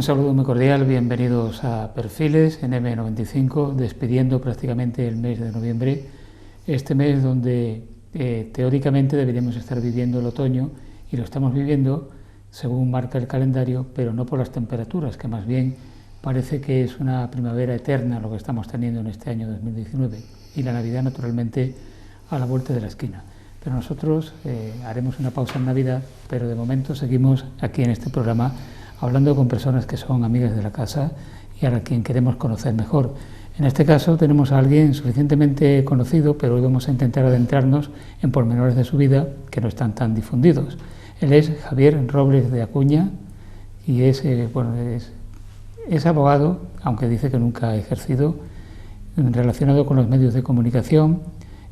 saludo muy cordial, bienvenidos a Perfiles en M95, despidiendo prácticamente el mes de noviembre, este mes donde teóricamente deberíamos estar viviendo el otoño y lo estamos viviendo según marca el calendario, pero no por las temperaturas, que más bien parece que es una primavera eterna lo que estamos teniendo en este año 2019 y la Navidad naturalmente a la vuelta de la esquina. Pero nosotros haremos una pausa en Navidad, pero de momento seguimos aquí en este programa hablando con personas que son amigas de la casa y a quien queremos conocer mejor. En este caso tenemos a alguien suficientemente conocido, pero hoy vamos a intentar adentrarnos en pormenores de su vida que no están tan difundidos. Él es Javier Robles de Acuña y es abogado, aunque dice que nunca ha ejercido, relacionado con los medios de comunicación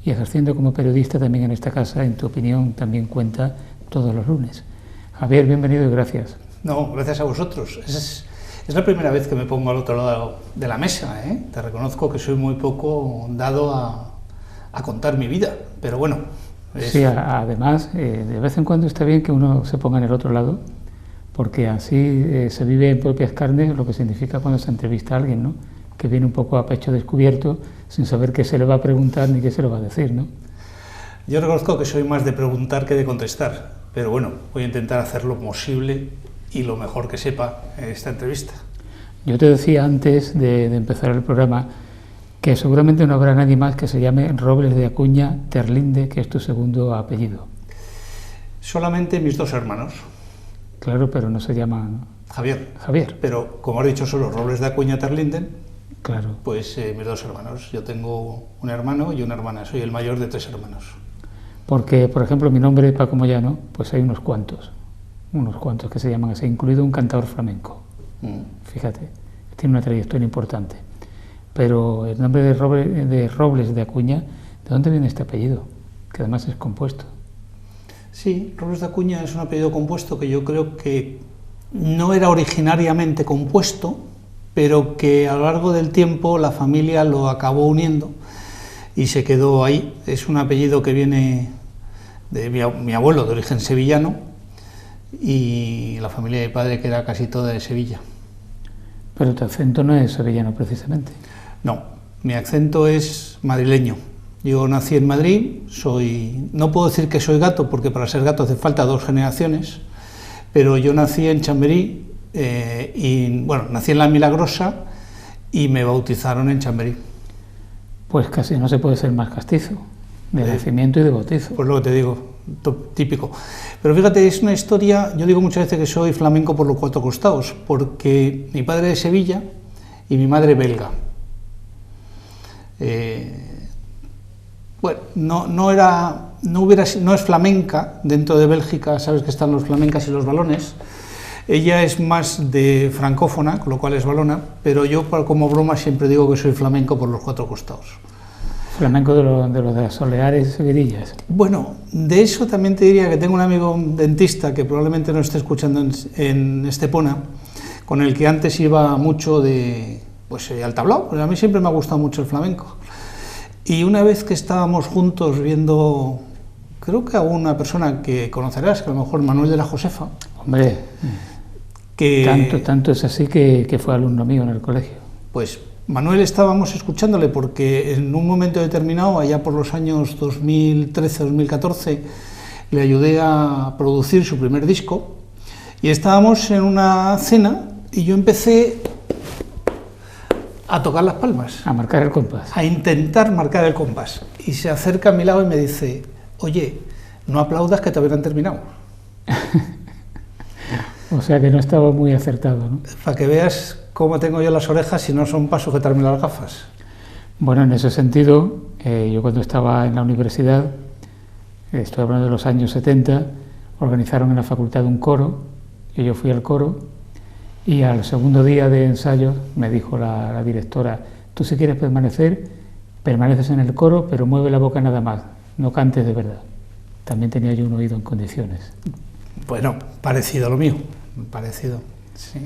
y ejerciendo como periodista también en esta casa. En tu opinión también cuenta todos los lunes. Javier, bienvenido y gracias. No, gracias a vosotros. Es la primera vez que me pongo al otro lado de la mesa, ¿eh? Te reconozco que soy muy poco dado a contar mi vida, pero bueno. Sí, además, de vez en cuando está bien que uno se ponga en el otro lado, porque así se vive en propias carnes lo que significa cuando se entrevista a alguien, ¿no? Que viene un poco a pecho descubierto, sin saber qué se le va a preguntar ni qué se le va a decir, ¿no? Yo reconozco que soy más de preguntar que de contestar, pero bueno, voy a intentar hacer lo posible y lo mejor que sepa en esta entrevista. Yo te decía antes de empezar el programa que seguramente no habrá nadie más que se llame Robles de Acuña Terlinde, que es tu segundo apellido. Solamente mis dos hermanos. Claro, pero no se llaman Javier. Pero como has dicho solo Robles de Acuña Terlinde, claro. Pues mis dos hermanos. Yo tengo un hermano y una hermana. Soy el mayor de 3 hermanos. Porque, por ejemplo, mi nombre, Paco Moyano, pues hay unos cuantos que se llaman así, incluido un cantador flamenco. Fíjate, tiene una trayectoria importante. Pero el nombre de Robles de Acuña, ¿de dónde viene este apellido? Que además es compuesto. Sí, Robles de Acuña es un apellido compuesto que yo creo que no era originariamente compuesto, pero que a lo largo del tiempo la familia lo acabó uniendo y se quedó ahí. Es un apellido que viene de mi abuelo, de origen sevillano, y la familia de mi padre, que era casi toda de Sevilla. Pero tu acento no es sevillano precisamente. No, mi acento es madrileño. Yo nací en Madrid, no puedo decir que soy gato, porque para ser gato hace falta 2 generaciones, pero yo nací en Chamberí, nací en La Milagrosa y me bautizaron en Chamberí. Pues casi no se puede ser más castizo, de nacimiento y de bautizo. Pues lo que te digo, típico. Pero fíjate, es una historia, yo digo muchas veces que soy flamenco por los 4 costados, porque mi padre es de Sevilla y mi madre belga. No es flamenca, dentro de Bélgica sabes que están los flamencas y los valones. Ella es más de francófona, con lo cual es valona, pero yo como broma siempre digo que soy flamenco por los 4 costados. Flamenco de las Soleares y Seguidillas. Bueno, de eso también te diría que tengo un amigo dentista que probablemente no esté escuchando en Estepona, con el que antes iba mucho al tablao, porque a mí siempre me ha gustado mucho el flamenco. Y una vez que estábamos juntos viendo, creo que a una persona que conocerás, que a lo mejor Manuel de la Josefa. Hombre, tanto es así que fue alumno mío en el colegio. Pues Manuel estábamos escuchándole porque en un momento determinado, allá por los años 2013-2014, le ayudé a producir su primer disco y estábamos en una cena y yo empecé a tocar las palmas. A marcar el compás. A intentar marcar el compás. Y se acerca a mi lado y me dice: oye, no aplaudas que todavía no han terminado. O sea que no estaba muy acertado, ¿no? Para que veas cómo tengo yo las orejas y no son para sujetarme las gafas. Bueno, en ese sentido, yo cuando estaba en la universidad, estoy hablando de los años 70, organizaron en la facultad un coro, y yo fui al coro, y al segundo día de ensayo me dijo la directora: tú si quieres permaneces en el coro, pero mueve la boca nada más, no cantes de verdad. También tenía yo un oído en condiciones. Bueno, parecido a lo mío, parecido, sí.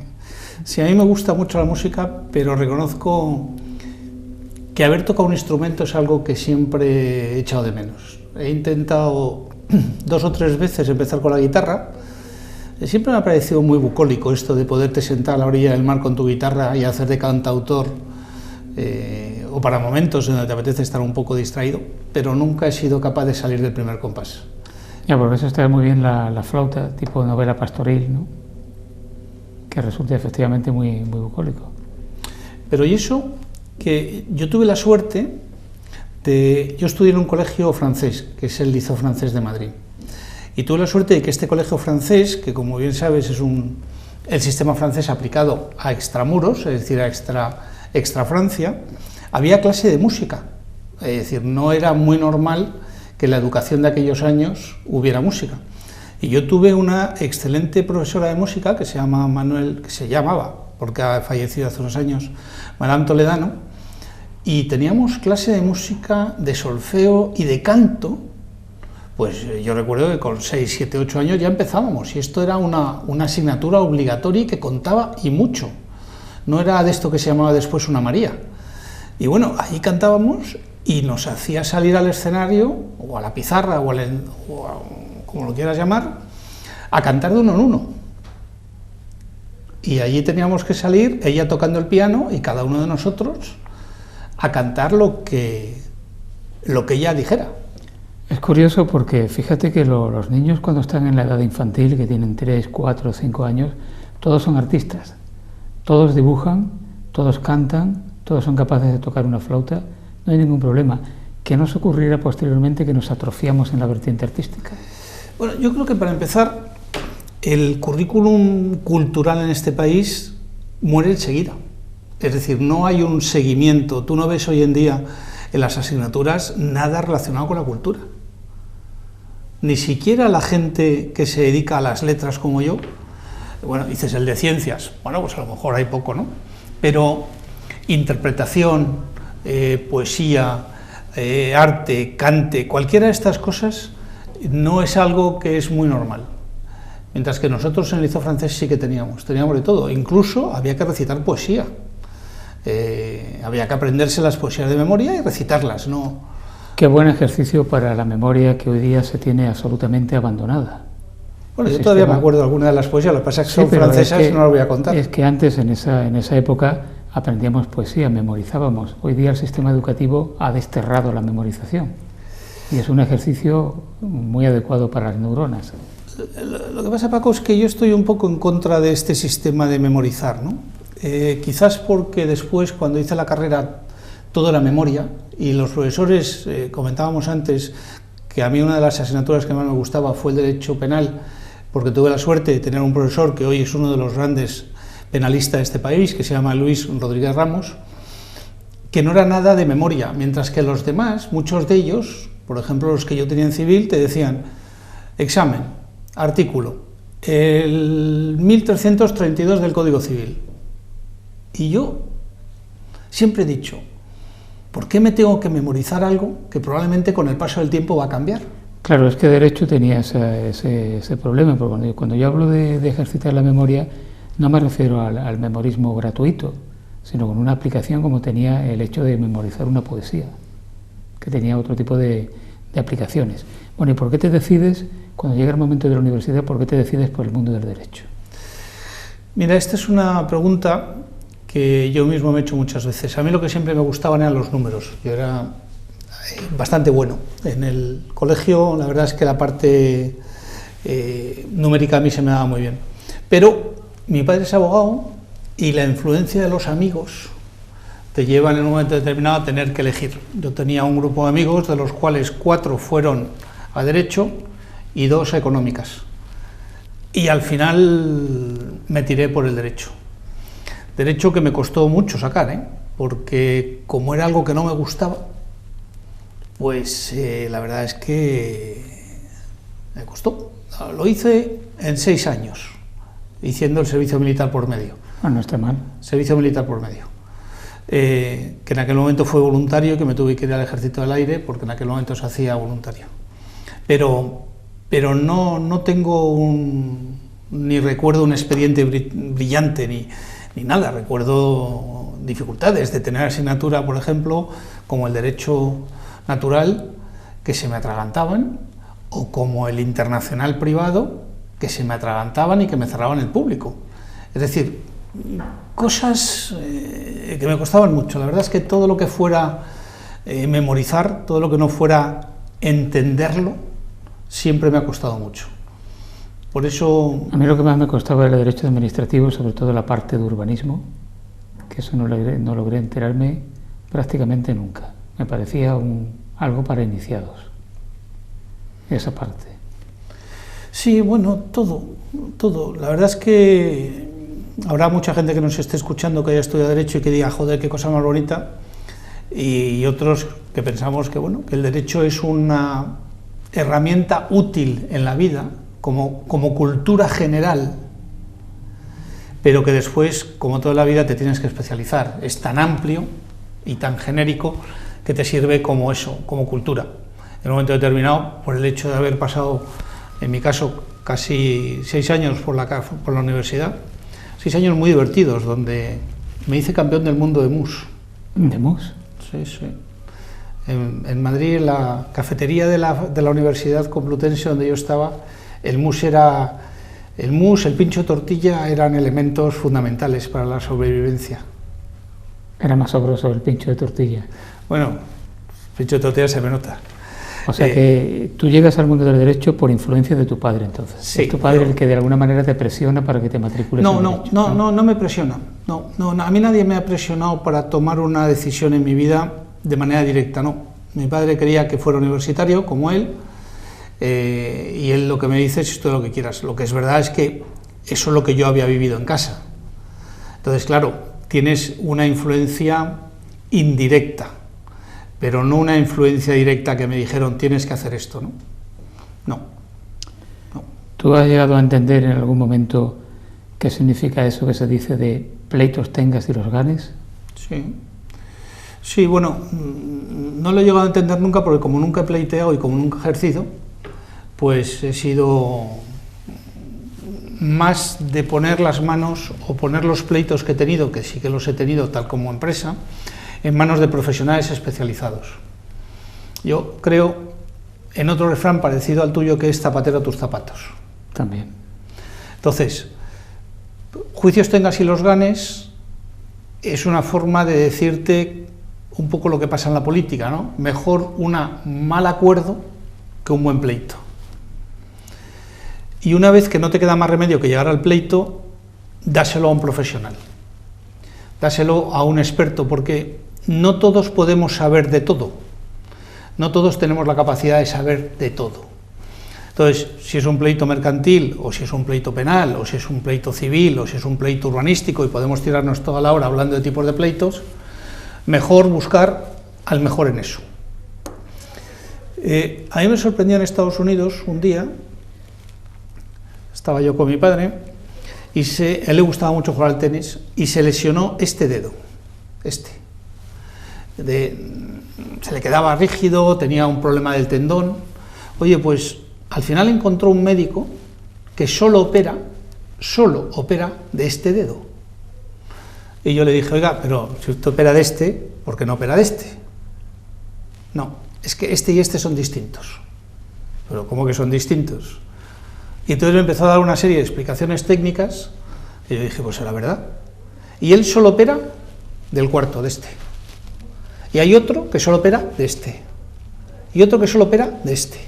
Sí, a mí me gusta mucho la música, pero reconozco que haber tocado un instrumento es algo que siempre he echado de menos. He intentado 2 o 3 veces empezar con la guitarra, Siempre me ha parecido muy bucólico esto de poderte sentar a la orilla del mar con tu guitarra y hacer de cantautor, o para momentos en donde te apetece estar un poco distraído, pero nunca he sido capaz de salir del primer compás. Ya, por eso está muy bien la flauta, tipo novela pastoril, ¿no? Que resulta efectivamente muy bucólico. Pero y eso, que yo tuve la suerte yo estudié en un colegio francés, que es el Liceo Francés de Madrid, y tuve la suerte de que este colegio francés, que como bien sabes es el sistema francés aplicado a extramuros, es decir, a extra Francia, había clase de música, es decir, no era muy normal que en la educación de aquellos años hubiera música. Y yo tuve una excelente profesora de música que se llamaba, porque ha fallecido hace unos años, Madame Toledano, y teníamos clase de música, de solfeo y de canto. Pues yo recuerdo que con 6, 7, 8 años ya empezábamos, y esto era una asignatura obligatoria y que contaba y mucho. No era de esto que se llamaba después una María. Y bueno, ahí cantábamos y nos hacía salir al escenario, o a la pizarra, o como lo quieras llamar, a cantar de uno en uno. Y allí teníamos que salir, ella tocando el piano y cada uno de nosotros a cantar lo que ella dijera. Es curioso porque fíjate que los niños cuando están en la edad infantil, que tienen 3, 4, 5 años, todos son artistas. Todos dibujan, todos cantan, todos son capaces de tocar una flauta, no hay ningún problema. ¿Qué nos ocurrirá posteriormente que nos atrofiamos en la vertiente artística? Bueno, yo creo que para empezar, el currículum cultural en este país muere enseguida. Es decir, no hay un seguimiento. Tú no ves hoy en día en las asignaturas nada relacionado con la cultura. Ni siquiera la gente que se dedica a las letras como yo, bueno, dices el de ciencias, bueno, pues a lo mejor hay poco, ¿no? Pero interpretación, poesía, arte, cante, cualquiera de estas cosas no es algo que es muy normal. Mientras que nosotros en el Liceo Francés sí que teníamos de todo. Incluso había que recitar poesía. Había que aprenderse las poesías de memoria y recitarlas, ¿no? Qué buen ejercicio para la memoria que hoy día se tiene absolutamente abandonada. Bueno, yo todavía me acuerdo de alguna de las poesías, lo que pasa es que son francesas y no las voy a contar. Es que antes, en esa época, aprendíamos poesía, memorizábamos. Hoy día el sistema educativo ha desterrado la memorización y es un ejercicio muy adecuado para las neuronas. Lo que pasa, Paco, es que yo estoy un poco en contra de este sistema de memorizar, ¿no? Quizás porque después, cuando hice la carrera, todo era memoria, y los profesores, comentábamos antes, que a mí una de las asignaturas que más me gustaba fue el Derecho Penal, porque tuve la suerte de tener un profesor que hoy es uno de los grandes penalistas de este país, que se llama Luis Rodríguez Ramos, que no era nada de memoria, mientras que los demás, muchos de ellos, por ejemplo los que yo tenía en civil, te decían, examen, artículo, el 1332 del Código Civil. Y yo siempre he dicho, ¿por qué me tengo que memorizar algo que probablemente con el paso del tiempo va a cambiar? Claro, es que Derecho tenía ese problema, porque cuando yo hablo de ejercitar la memoria, no me refiero al memorismo gratuito, sino con una aplicación como tenía el hecho de memorizar una poesía, que tenía otro tipo de aplicaciones. Bueno, ¿y por qué te decides, cuando llega el momento de la universidad, por qué te decides por el mundo del derecho? Mira, esta es una pregunta que yo mismo me he hecho muchas veces. A mí lo que siempre me gustaban eran los números. Yo era bastante bueno. En el colegio, la verdad es que la parte numérica a mí se me daba muy bien. Pero mi padre es abogado y la influencia de los amigos te lleva en un momento determinado a tener que elegir. Yo tenía un grupo de amigos, de los cuales 4 fueron a Derecho y 2 a Económicas. Y al final me tiré por el Derecho. Derecho que me costó mucho sacar, porque como era algo que no me gustaba, pues la verdad es que me costó. Lo hice en 6 años, haciendo el servicio militar por medio. Ah, no está mal. Servicio militar por medio. Que en aquel momento fue voluntario y que me tuve que ir al Ejército del Aire porque en aquel momento se hacía voluntario. Pero no tengo ni recuerdo un expediente brillante ni nada. Recuerdo dificultades de tener asignatura, por ejemplo, como el Derecho Natural, que se me atragantaban, o como el Internacional Privado, que se me atragantaban y que me cerraban el público. Es decir, cosas que me costaban mucho. La verdad es que todo lo que fuera memorizar, todo lo que no fuera entenderlo, siempre me ha costado mucho. Por eso... A mí lo que más me costaba era el derecho administrativo, sobre todo la parte de urbanismo, que eso no logré enterarme prácticamente nunca. Me parecía algo para iniciados, esa parte. Sí, bueno, todo. La verdad es que habrá mucha gente que nos esté escuchando que haya estudiado Derecho y que diga, joder, qué cosa más bonita, y otros que pensamos que, bueno, que el Derecho es una herramienta útil en la vida, como cultura general, pero que después, como toda la vida, te tienes que especializar. Es tan amplio y tan genérico que te sirve como eso, como cultura. En un momento determinado, por el hecho de haber pasado, en mi caso, casi 6 años por la universidad, 6 años muy divertidos, donde me hice campeón del mundo de mus. ¿De mus? Sí, sí. En Madrid, en la cafetería de la Universidad Complutense, donde yo estaba, el mus, el pincho de tortilla eran elementos fundamentales para la sobrevivencia. Era más sabroso el pincho de tortilla. Bueno, el pincho de tortilla se me nota. O sea que tú llegas al mundo del derecho por influencia de tu padre, entonces. Sí, es tu padre el que de alguna manera te presiona para que te matricules en derecho. No me presiona. No, a mí nadie me ha presionado para tomar una decisión en mi vida de manera directa, no. Mi padre quería que fuera universitario, como él, y él lo que me dice es todo lo que quieras. Lo que es verdad es que eso es lo que yo había vivido en casa. Entonces, claro, tienes una influencia indirecta, pero no una influencia directa que me dijeron tienes que hacer esto, ¿no? No. ¿Tú has llegado a entender en algún momento qué significa eso que se dice de pleitos tengas y los ganes? Sí, bueno, no lo he llegado a entender nunca porque como nunca he pleiteado y como nunca he ejercido, pues he sido más de poner las manos o poner los pleitos que he tenido, que sí que los he tenido tal como empresa, en manos de profesionales especializados. Yo creo en otro refrán parecido al tuyo que es zapatero a tus zapatos. También. Entonces, juicios tengas y los ganes es una forma de decirte un poco lo que pasa en la política, ¿no? Mejor un mal acuerdo que un buen pleito. Y una vez que no te queda más remedio que llegar al pleito, dáselo a un profesional. Dáselo a un experto, porque no todos podemos saber de todo. No todos tenemos la capacidad de saber de todo. Entonces, si es un pleito mercantil, o si es un pleito penal, o si es un pleito civil, o si es un pleito urbanístico, y podemos tirarnos toda la hora hablando de tipos de pleitos, mejor buscar al mejor en eso. A mí me sorprendió en Estados Unidos un día, estaba yo con mi padre, y a él le gustaba mucho jugar al tenis, y se lesionó este dedo, se le quedaba rígido, tenía un problema del tendón. Oye, pues al final encontró un médico que solo opera de este dedo. Y yo le dije, oiga, pero si usted opera de este, ¿por qué no opera de este? No, es que este y este son distintos. ¿Pero cómo que son distintos? Y entonces me empezó a dar una serie de explicaciones técnicas, y yo dije, pues era verdad. Y él solo opera del cuarto, de este. Y hay otro que solo opera de este. Y otro que solo opera de este.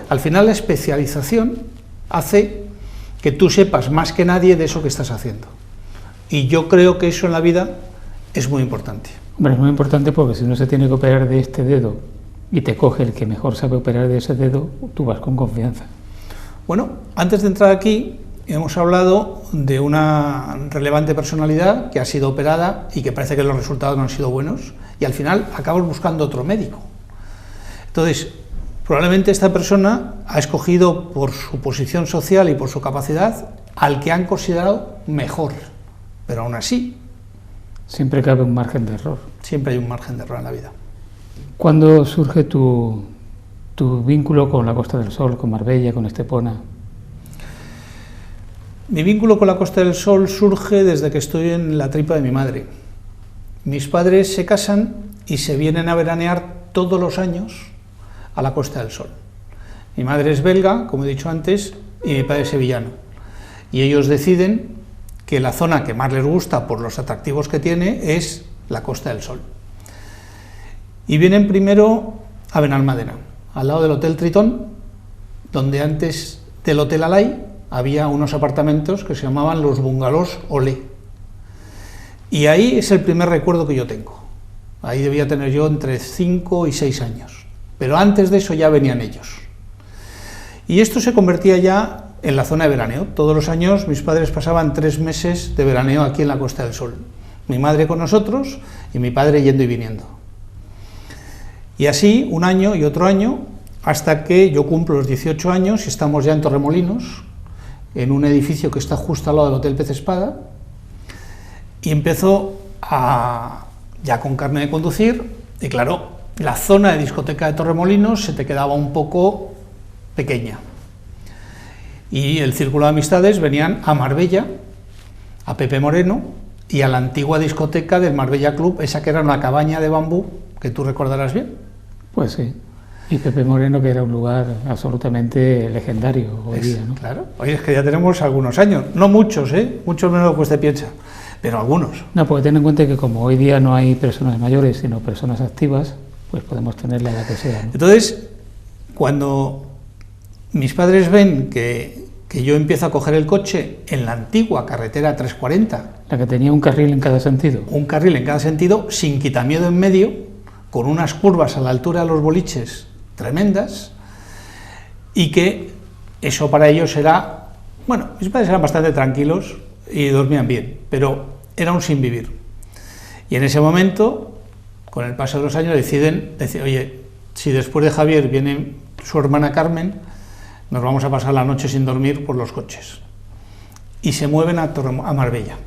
Al final la especialización hace que tú sepas más que nadie de eso que estás haciendo. Y yo creo que eso en la vida es muy importante. Hombre, es muy importante porque si uno se tiene que operar de este dedo y te coge el que mejor sabe operar de ese dedo, tú vas con confianza. Bueno, antes de entrar aquí hemos hablado de una relevante personalidad que ha sido operada y que parece que los resultados no han sido buenos y al final acabas buscando otro médico. Entonces, probablemente esta persona ha escogido por su posición social y por su capacidad al que han considerado mejor, pero aún así... Siempre cabe un margen de error. Siempre hay un margen de error en la vida. ¿Cuándo surge tu vínculo con la Costa del Sol, con Marbella, con Estepona? Mi vínculo con la Costa del Sol surge desde que estoy en la tripa de mi madre. Mis padres se casan y se vienen a veranear todos los años a la Costa del Sol. Mi madre es belga, como he dicho antes, y mi padre es sevillano. y ellos deciden que la zona que más les gusta por los atractivos que tiene es la Costa del Sol. Y vienen primero a Benalmádena, al lado del Hotel Tritón, donde antes del Hotel Alay había unos apartamentos que se llamaban los Bungalows Olé. Y ahí es el primer recuerdo que yo tengo. Ahí debía tener yo entre 5 y 6 años. Pero antes de eso ya venían ellos. Y esto se convertía ya en la zona de veraneo. Todos los años mis padres pasaban 3 meses de veraneo aquí en la Costa del Sol. Mi madre con nosotros y mi padre yendo y viniendo. Y así, un año y otro año, hasta que yo cumplo los 18 años y estamos ya en Torremolinos, en un edificio que está justo al lado del Hotel Pez Espada, y empezó ya con carne de conducir, y claro, la zona de discoteca de Torremolinos se te quedaba un poco pequeña. Y el círculo de amistades venían a Marbella, a Pepe Moreno, y a la antigua discoteca del Marbella Club, esa que era una cabaña de bambú, que tú recordarás bien. Pues sí, y Pepe Moreno, que era un lugar absolutamente legendario hoy día, ¿no? Claro, hoy es que ya tenemos algunos años, no muchos, muchos menos de lo que usted piensa, pero algunos. No, porque ten en cuenta que como hoy día no hay personas mayores, sino personas activas, pues podemos tener la edad que sea, ¿no? Entonces, cuando mis padres ven que yo empiezo a coger el coche en la antigua carretera 340... La que tenía un carril en cada sentido. Un carril en cada sentido, sin quitamiedo en medio, con unas curvas a la altura de los boliches tremendas, y que eso para ellos era... Bueno, mis padres eran bastante tranquilos y dormían bien, pero era un sin vivir. Y en ese momento, con el paso de los años, deciden, oye, si después de Javier viene su hermana Carmen, nos vamos a pasar la noche sin dormir por los coches. Y se mueven a Marbella.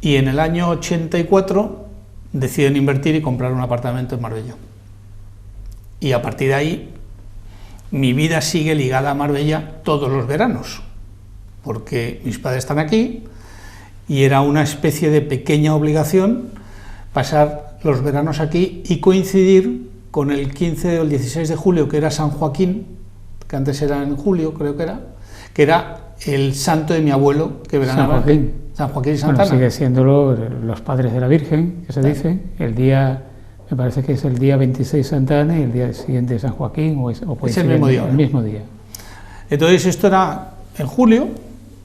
Y en el año 84 deciden invertir y comprar un apartamento en Marbella. Y a partir de ahí, mi vida sigue ligada a Marbella todos los veranos, porque mis padres están aquí y era una especie de pequeña obligación pasar los veranos aquí y coincidir con el 15 o el 16 de julio, que era San Joaquín, que antes era en julio, creo que era el santo de mi abuelo, que veranaba. San Joaquín y Santana. Bueno, sigue siéndolo los padres de la Virgen, que se dice. El día, me parece que es el día 26 Santana y el día siguiente San Joaquín, o puede ser el mismo día. Entonces esto era en julio,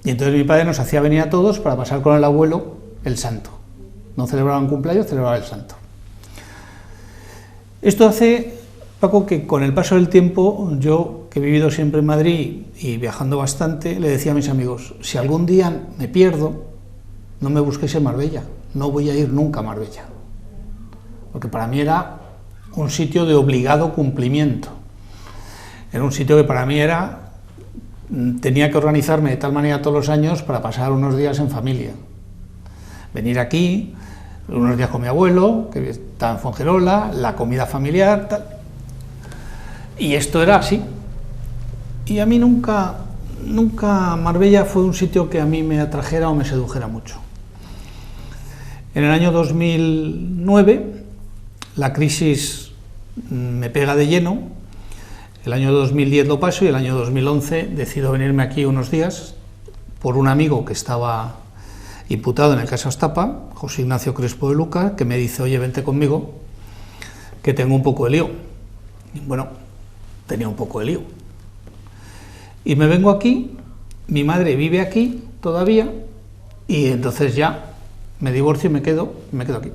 y entonces mi padre nos hacía venir a todos para pasar con el abuelo el santo. No celebraban cumpleaños, celebraban el santo. Esto hace, Paco, que con el paso del tiempo, yo, que he vivido siempre en Madrid y viajando bastante, le decía a mis amigos, si algún día me pierdo, no me busquéis en Marbella, no voy a ir nunca a Marbella. Porque para mí era un sitio de obligado cumplimiento. Era un sitio que para mí tenía que organizarme de tal manera todos los años para pasar unos días en familia. Venir aquí, unos días con mi abuelo, que estaba en Fuengirola, la comida familiar, tal. Y esto era así. Y a mí nunca Marbella fue un sitio que a mí me atrajera o me sedujera mucho. En el año 2009 la crisis me pega de lleno, el año 2010 lo paso y el año 2011 decido venirme aquí unos días por un amigo que estaba imputado en el caso Astapa, José Ignacio Crespo de Luca, que me dice, oye, vente conmigo, que tengo un poco de lío. Y bueno, tenía un poco de lío. Y me vengo aquí, mi madre vive aquí todavía, y entonces ya me divorcio y me quedo aquí.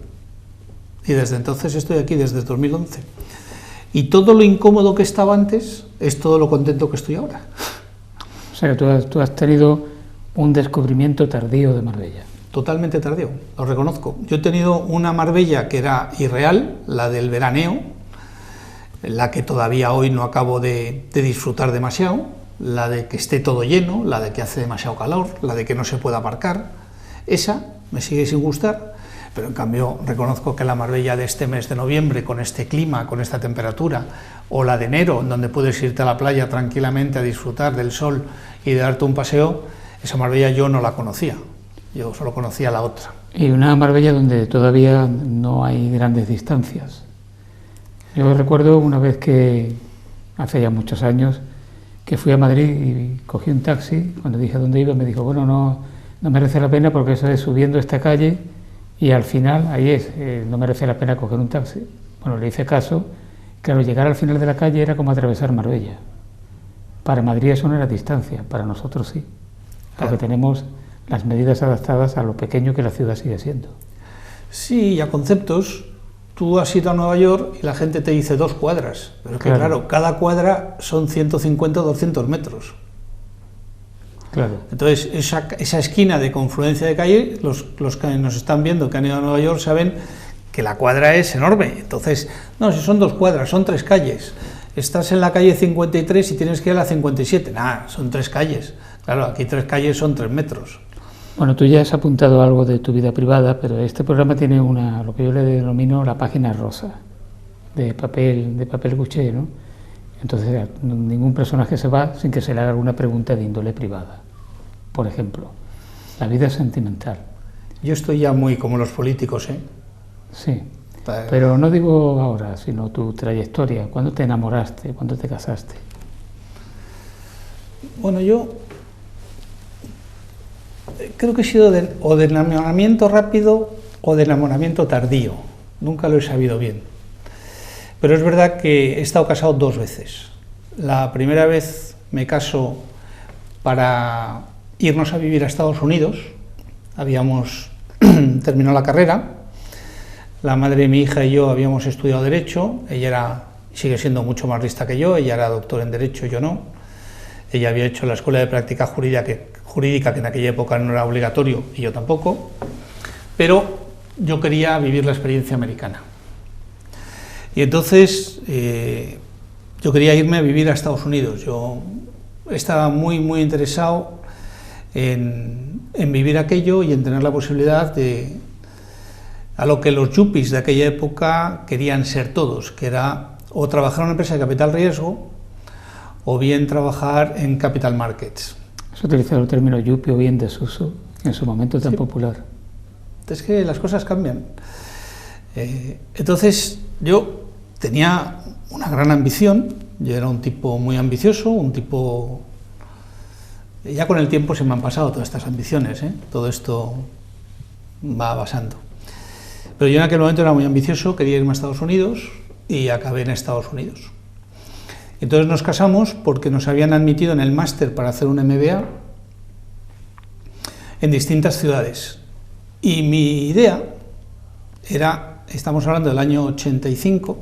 Y desde entonces estoy aquí, desde 2011. Y todo lo incómodo que estaba antes es todo lo contento que estoy ahora. O sea que tú has tenido un descubrimiento tardío de Marbella. Totalmente tardío, lo reconozco. Yo he tenido una Marbella que era irreal, la del veraneo, la que todavía hoy no acabo de disfrutar demasiado, la de que esté todo lleno, la de que hace demasiado calor, la de que no se pueda aparcar. Esa me sigue sin gustar, pero en cambio reconozco que la Marbella de este mes de noviembre, con este clima, con esta temperatura, o la de enero, en donde puedes irte a la playa tranquilamente a disfrutar del sol y de darte un paseo, esa Marbella yo no la conocía, yo solo conocía la otra. Y una Marbella donde todavía no hay grandes distancias. Yo recuerdo una vez que, hace ya muchos años, que fui a Madrid y cogí un taxi. Cuando dije a dónde iba, me dijo, bueno, no merece la pena porque eso es subiendo esta calle y al final, ahí es, no merece la pena coger un taxi. Bueno, le hice caso. Claro, llegar al final de la calle era como atravesar Marbella. Para Madrid eso no era distancia, para nosotros sí, porque tenemos las medidas adaptadas a lo pequeño que la ciudad sigue siendo. Sí, y a conceptos. Tú has ido a Nueva York y la gente te dice 2 cuadras, pero es que claro, cada cuadra son 150 o 200 metros. Claro. Entonces, esa esquina de confluencia de calle, los que nos están viendo que han ido a Nueva York saben que la cuadra es enorme. Entonces, no, si son 2 cuadras, son 3 calles. Estás en la calle 53 y tienes que ir a la 57. Nada, son 3 calles. Claro, aquí 3 calles son 3 metros. Bueno, tú ya has apuntado algo de tu vida privada, pero este programa tiene lo que yo le denomino la página rosa, de papel cuché, ¿no? Entonces, ningún personaje se va sin que se le haga alguna pregunta de índole privada. Por ejemplo, la vida sentimental. Yo estoy ya muy como los políticos, ¿eh? Sí, pero no digo ahora, sino tu trayectoria. ¿Cuándo te enamoraste? ¿Cuándo te casaste? Bueno, yo creo que he sido o de enamoramiento rápido o de enamoramiento tardío. Nunca lo he sabido bien. Pero es verdad que he estado casado 2 veces. La primera vez me caso para irnos a vivir a Estados Unidos. Habíamos terminado la carrera. La madre de mi hija y yo habíamos estudiado Derecho. Ella sigue siendo mucho más lista que yo. Ella era doctor en Derecho, yo no. Ella había hecho la escuela de práctica jurídica, que en aquella época no era obligatorio, y yo tampoco. Pero yo quería vivir la experiencia americana. Y entonces yo quería irme a vivir a Estados Unidos. Yo estaba muy interesado en vivir aquello y en tener la posibilidad de a lo que los yuppies de aquella época querían ser todos, que era o trabajar en una empresa de capital riesgo o bien trabajar en capital markets. ¿Has utilizado el término yuppie o bien desuso en su momento tan popular? Es que las cosas cambian. Entonces yo tenía una gran ambición. Yo era un tipo muy ambicioso, un tipo... Ya con el tiempo se me han pasado todas estas ambiciones, ¿eh? Todo esto va pasando. Pero yo en aquel momento era muy ambicioso, quería irme a Estados Unidos y acabé en Estados Unidos. Entonces nos casamos porque nos habían admitido en el máster para hacer un MBA en distintas ciudades. Y mi idea era, estamos hablando del año 85,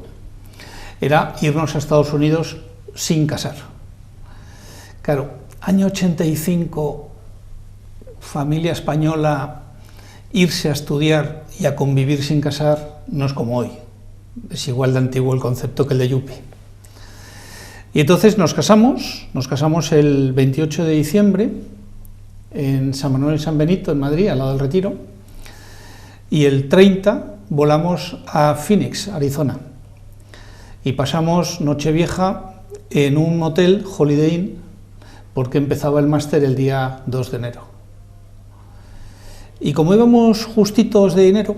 era irnos a Estados Unidos sin casar. Claro, año 85, familia española, irse a estudiar y a convivir sin casar no es como hoy. Es igual de antiguo el concepto que el de yuppie. Y entonces nos casamos el 28 de diciembre en San Manuel y San Benito, en Madrid, al lado del Retiro, y el 30 volamos a Phoenix, Arizona, y pasamos Nochevieja en un hotel Holiday Inn, porque empezaba el máster el día 2 de enero. Y como íbamos justitos de dinero,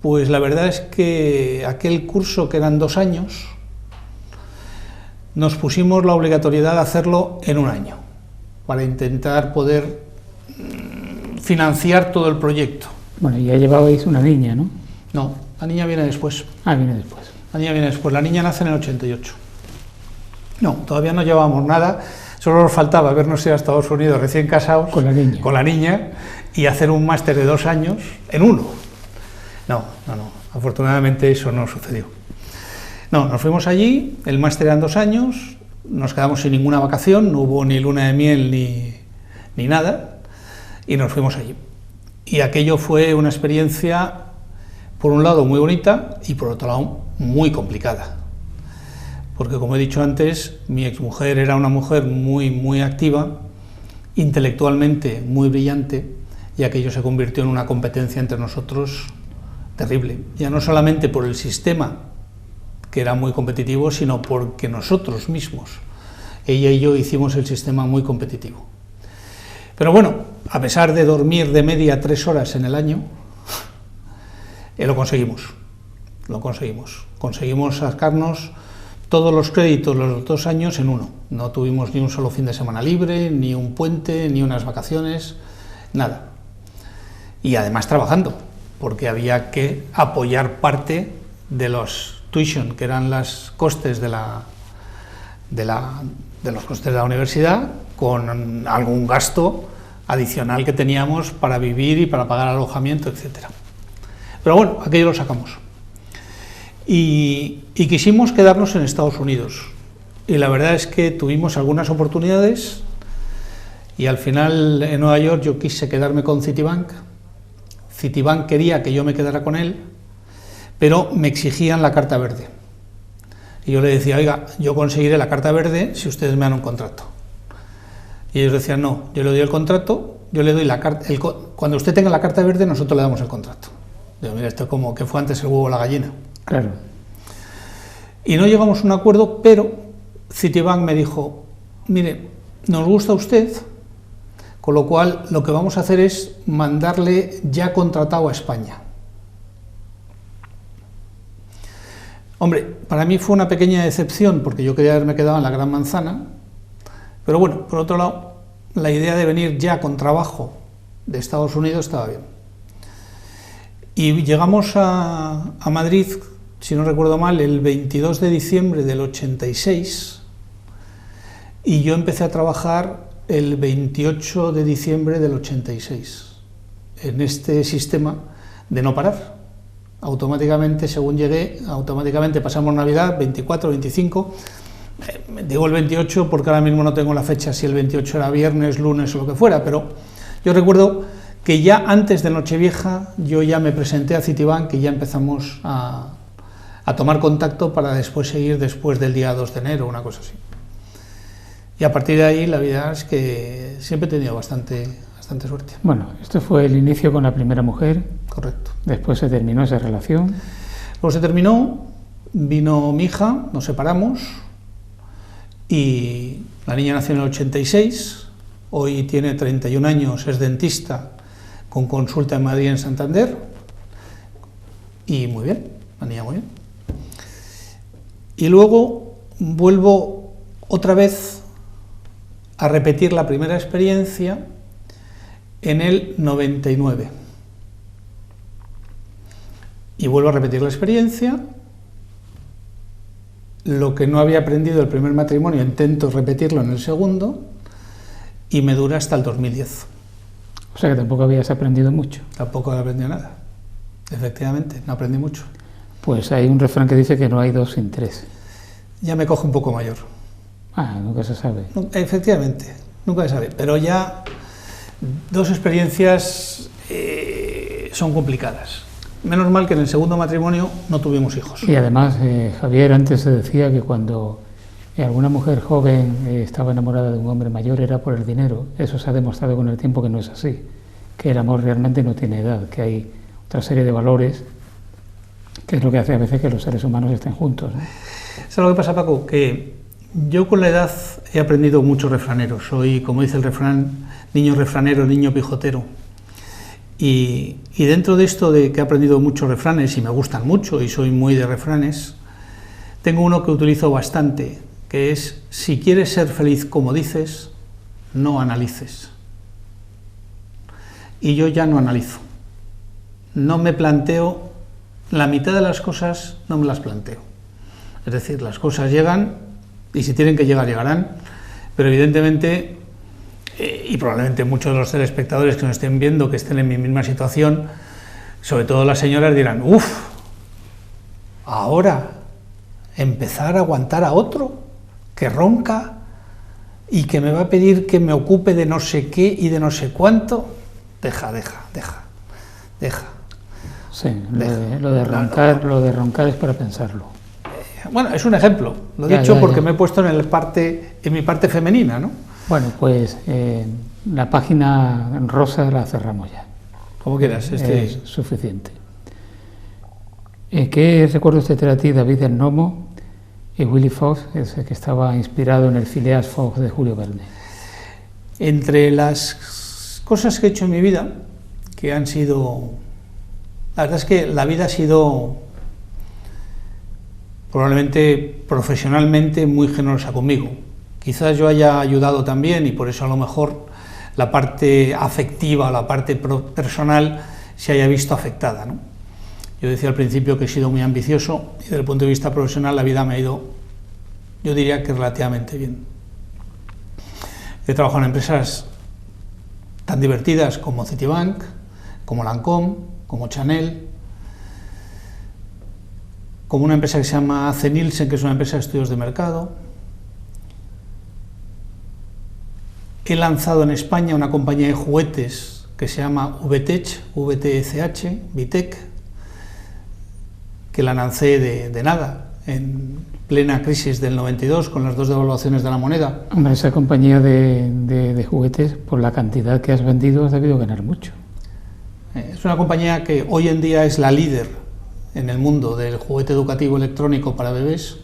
pues la verdad es que aquel curso, que eran 2 años, nos pusimos la obligatoriedad de hacerlo en un año, para intentar poder financiar todo el proyecto. Bueno, ya llevabais una niña, ¿no? No, la niña viene después. Ah, viene después. La niña viene después. La niña nace en el 88. No, todavía no llevábamos nada. Solo nos faltaba vernos ir a Estados Unidos recién casados con la niña y hacer un máster de 2 años en uno. No. Afortunadamente eso no sucedió. No, nos fuimos allí, el máster eran 2 años, nos quedamos sin ninguna vacación, no hubo ni luna de miel ni nada, y nos fuimos allí. Y aquello fue una experiencia, por un lado, muy bonita y por otro lado, muy complicada. Porque, como he dicho antes, mi exmujer era una mujer muy activa, intelectualmente muy brillante, y aquello se convirtió en una competencia entre nosotros terrible. Ya no solamente por el sistema, que era muy competitivo, sino porque nosotros mismos, ella y yo, hicimos el sistema muy competitivo. Pero bueno, a pesar de dormir de media 3 horas en el año, lo conseguimos. Conseguimos sacarnos todos los créditos los 2 años en uno. No tuvimos ni un solo fin de semana libre, ni un puente, ni unas vacaciones, nada. Y además trabajando, porque había que apoyar parte de los tuition, que eran los costes de los costes de la universidad, con algún gasto adicional que teníamos para vivir y para pagar alojamiento, etc. Pero bueno, aquello lo sacamos. Y quisimos quedarnos en Estados Unidos. Y la verdad es que tuvimos algunas oportunidades y al final en Nueva York yo quise quedarme con Citibank. Citibank quería que yo me quedara con él, pero me exigían la carta verde. Y yo le decía, oiga, yo conseguiré la carta verde si ustedes me dan un contrato. Y ellos decían, no, yo le doy el contrato, yo le doy la carta, cuando usted tenga la carta verde nosotros le damos el contrato. Digo, mira, esto es como que fue antes el huevo o la gallina. Claro. Y no llegamos a un acuerdo, pero Citibank me dijo, mire, nos gusta usted, con lo cual lo que vamos a hacer es mandarle ya contratado a España. Hombre, para mí fue una pequeña decepción, porque yo quería haberme quedado en la Gran Manzana, pero bueno, por otro lado, la idea de venir ya con trabajo de Estados Unidos estaba bien. Y llegamos a Madrid, si no recuerdo mal, el 22 de diciembre del 86, y yo empecé a trabajar el 28 de diciembre del 86, en este sistema de no parar. Automáticamente, según llegué, automáticamente pasamos Navidad, 24, 25, digo el 28 porque ahora mismo no tengo la fecha, si el 28 era viernes, lunes o lo que fuera, pero yo recuerdo que ya antes de Nochevieja yo ya me presenté a Citibank y ya empezamos a tomar contacto para después seguir después del día 2 de enero, una cosa así. Y a partir de ahí la verdad es que siempre he tenido bastante suerte. Bueno, esto fue el inicio con la primera mujer. Correcto. Después se terminó esa relación. Luego se terminó, vino mi hija, nos separamos y la niña nació en el 86, hoy tiene 31 años, es dentista con consulta en Madrid, en Santander, y muy bien, la niña muy bien. Y luego vuelvo otra vez a repetir la primera experiencia en el 99. Y vuelvo a repetir la experiencia. Lo que no había aprendido el primer matrimonio, intento repetirlo en el segundo, y me dura hasta el 2010. O sea que tampoco habías aprendido mucho. Tampoco he aprendido nada. Efectivamente, no aprendí mucho. Pues hay un refrán que dice que no hay dos sin tres. Ya me coge un poco mayor. Ah, nunca se sabe. Efectivamente, nunca se sabe. Pero ya 2 experiencias son complicadas. Menos mal que en el segundo matrimonio no tuvimos hijos. Y además, Javier, antes se decía que cuando alguna mujer joven estaba enamorada de un hombre mayor era por el dinero. Eso se ha demostrado con el tiempo que no es así, que el amor realmente no tiene edad, que hay otra serie de valores, que es lo que hace a veces que los seres humanos estén juntos, ¿no? ¿Sabes lo que pasa, Paco? Que yo con la edad he aprendido muchos refraneros. Soy, como dice el refrán, niño refranero, niño pijotero. Y dentro de esto de que he aprendido muchos refranes y me gustan mucho y soy muy de refranes, tengo uno que utilizo bastante, que es: si quieres ser feliz como dices, no analices. Y yo ya no analizo. No me planteo, la mitad de las cosas no me las planteo. Es decir, las cosas llegan y si tienen que llegar, llegarán, pero evidentemente, y probablemente muchos de los telespectadores que nos estén viendo, que estén en mi misma situación, sobre todo las señoras, dirán: uff, ahora empezar a aguantar a otro que ronca y que me va a pedir que me ocupe de no sé qué y de no sé cuánto. Deja. Sí, lo de roncar es para pensarlo. Bueno, es un ejemplo, lo he dicho porque me he puesto en mi parte femenina, ¿no? Bueno, pues la página rosa la cerramos ya. Como quieras. Es suficiente. ¿Qué recuerdos te trae a ti David del Nomo y Willy Fox, ese que estaba inspirado en el Phileas Fogg de Julio Verne? Entre las cosas que he hecho en mi vida, que han sido... La verdad es que la vida ha sido probablemente profesionalmente muy generosa conmigo. Quizás yo haya ayudado también y por eso a lo mejor la parte afectiva, la parte personal se haya visto afectada, ¿no? Yo decía al principio que he sido muy ambicioso y desde el punto de vista profesional la vida me ha ido, yo diría que relativamente bien. He trabajado en empresas tan divertidas como Citibank, como Lancôme, como Chanel, como una empresa que se llama AC Nielsen, que es una empresa de estudios de mercado. He lanzado en España una compañía de juguetes que se llama VTech, Vitech, que la lancé de nada, en plena crisis del 92, con las 2 devaluaciones de la moneda. Hombre, esa compañía de juguetes, por la cantidad que has vendido, has debido ganar mucho. Es una compañía que hoy en día es la líder en el mundo del juguete educativo electrónico para bebés,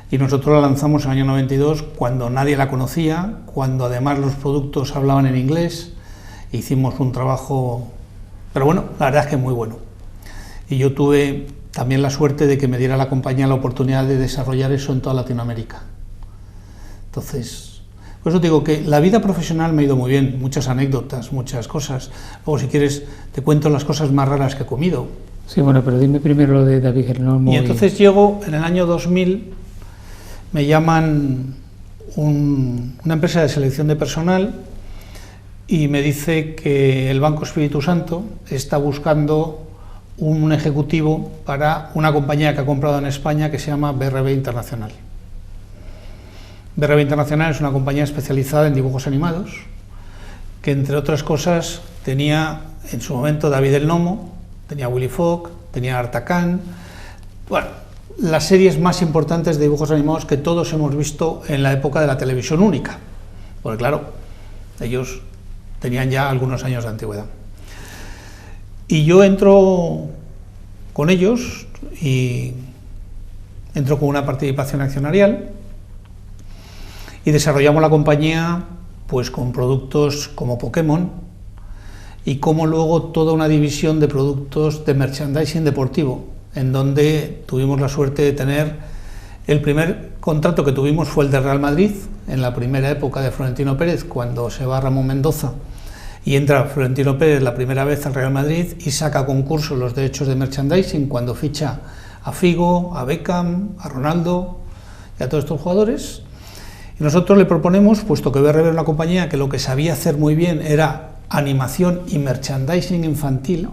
y nosotros la lanzamos en el año 92 cuando nadie la conocía, cuando además los productos hablaban en inglés. Hicimos un trabajo, pero bueno, la verdad es que muy bueno. Y yo tuve también la suerte de que me diera la compañía la oportunidad de desarrollar eso en toda Latinoamérica. Entonces, por eso te digo que la vida profesional me ha ido muy bien, muchas anécdotas, muchas cosas. Luego, si quieres, te cuento las cosas más raras que he comido. Sí, bueno, pero dime primero lo de David el Nomo. Y entonces llego, en el año 2000, me llaman una empresa de selección de personal y me dice que el Banco Espíritu Santo está buscando un ejecutivo para una compañía que ha comprado en España que se llama BRB Internacional. BRB Internacional es una compañía especializada en dibujos animados, que entre otras cosas tenía en su momento David el Nomo, tenía Willy Fogg, tenía Artacan, bueno, las series más importantes de dibujos animados que todos hemos visto en la época de la televisión única, porque claro, ellos tenían ya algunos años de antigüedad. Y yo entro con ellos y entro con una participación accionarial y desarrollamos la compañía pues con productos como Pokémon y como luego toda una división de productos de merchandising deportivo, en donde tuvimos la suerte de tener el primer contrato que tuvimos fue el de Real Madrid, en la primera época de Florentino Pérez, cuando se va Ramón Mendoza y entra Florentino Pérez la primera vez al Real Madrid y saca a concurso los derechos de merchandising cuando ficha a Figo, a Beckham, a Ronaldo y a todos estos jugadores. Y nosotros le proponemos, puesto que BRB era una compañía que lo que sabía hacer muy bien era animación y merchandising infantil, ten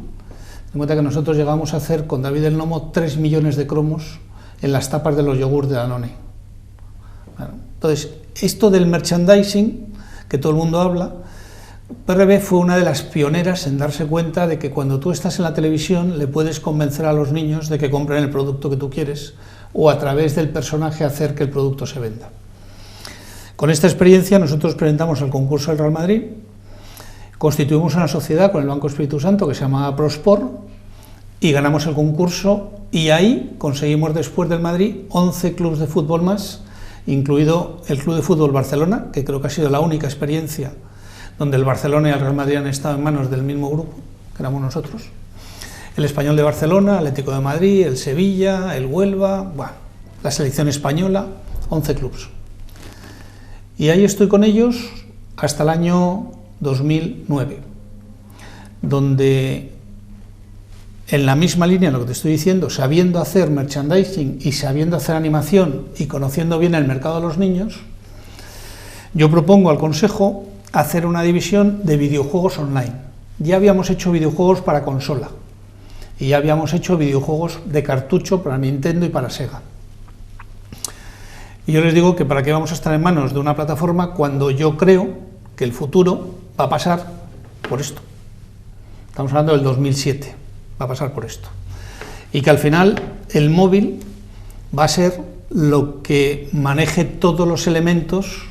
en cuenta que nosotros llegamos a hacer con David el Nomo 3 millones de cromos en las tapas de los yogures de Danone. Bueno, entonces, esto del merchandising, que todo el mundo habla, BRB fue una de las pioneras en darse cuenta de que cuando tú estás en la televisión le puedes convencer a los niños de que compren el producto que tú quieres o a través del personaje hacer que el producto se venda. Con esta experiencia nosotros presentamos al concurso del Real Madrid, constituimos una sociedad con el Banco Espíritu Santo que se llamaba Prosport y ganamos el concurso y ahí conseguimos después del Madrid 11 clubes de fútbol más, incluido el Club de Fútbol Barcelona, que creo que ha sido la única experiencia donde el Barcelona y el Real Madrid han estado en manos del mismo grupo, que éramos nosotros. El Español de Barcelona, Atlético de Madrid, el Sevilla, el Huelva, bueno, la selección española, 11 clubes. Y ahí estoy con ellos hasta el año 2009, donde en la misma línea, lo que te estoy diciendo, sabiendo hacer merchandising y sabiendo hacer animación y conociendo bien el mercado de los niños, yo propongo al Consejo hacer una división de videojuegos online. Ya habíamos hecho videojuegos para consola y ya habíamos hecho videojuegos de cartucho para Nintendo y para Sega. Y yo les digo que para qué vamos a estar en manos de una plataforma cuando yo creo que el futuro va a pasar por esto. Estamos hablando del 2007, va a pasar por esto. Y que al final el móvil va a ser lo que maneje todos los elementos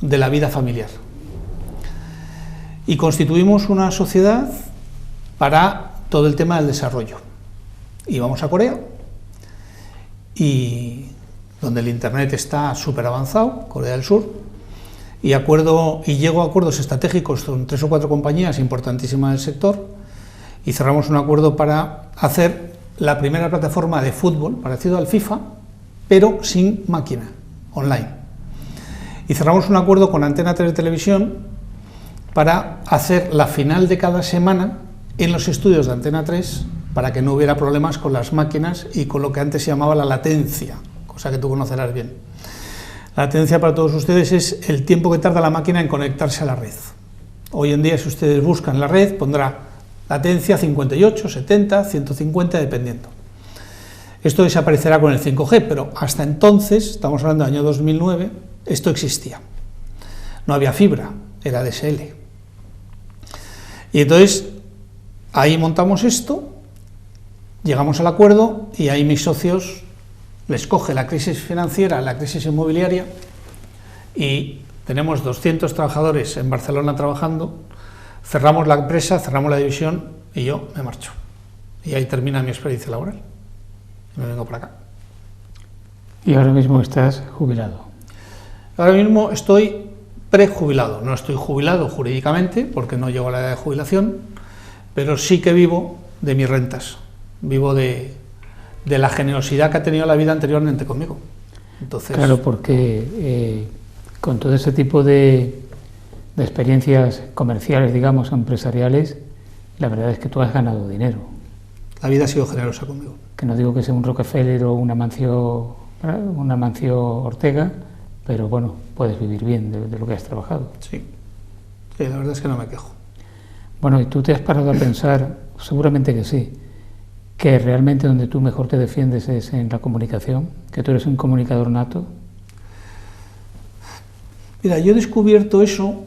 de la vida familiar. Y constituimos una sociedad para todo el tema del desarrollo. Y vamos a Corea, y donde el Internet está súper avanzado, Corea del Sur, y llego a acuerdos estratégicos con 3 o 4 compañías importantísimas del sector, y cerramos un acuerdo para hacer la primera plataforma de fútbol, parecido al FIFA, pero sin máquina, online. Y cerramos un acuerdo con Antena 3 de Televisión para hacer la final de cada semana en los estudios de Antena 3 para que no hubiera problemas con las máquinas y con lo que antes se llamaba la latencia, cosa que tú conocerás bien. La latencia para todos ustedes es el tiempo que tarda la máquina en conectarse a la red. Hoy en día, si ustedes buscan la red, pondrá latencia 58, 70, 150, dependiendo. Esto desaparecerá con el 5G, pero hasta entonces, estamos hablando del año 2009, esto existía. No había fibra, era DSL. Y entonces, ahí montamos esto, llegamos al acuerdo y ahí mis socios les coge la crisis financiera, la crisis inmobiliaria y tenemos 200 trabajadores en Barcelona trabajando, cerramos la empresa, cerramos la división y yo me marcho. Y ahí termina mi experiencia laboral. Y me vengo para acá. ¿Y ahora mismo estás jubilado? Ahora mismo estoy prejubilado. No estoy jubilado jurídicamente porque no llego a la edad de jubilación, pero sí que vivo de mis rentas. Vivo de la generosidad que ha tenido la vida anteriormente conmigo. Entonces, claro, porque con todo ese tipo de experiencias comerciales, digamos, empresariales, la verdad es que tú has ganado dinero. La vida ha sido generosa conmigo. Que no digo que sea un Rockefeller o una Mancio Ortega, pero bueno, puedes vivir bien de lo que has trabajado. Sí, la verdad es que no me quejo. Bueno, ¿y tú te has parado a pensar, seguramente que sí, que realmente donde tú mejor te defiendes es en la comunicación, que tú eres un comunicador nato? Mira, yo he descubierto eso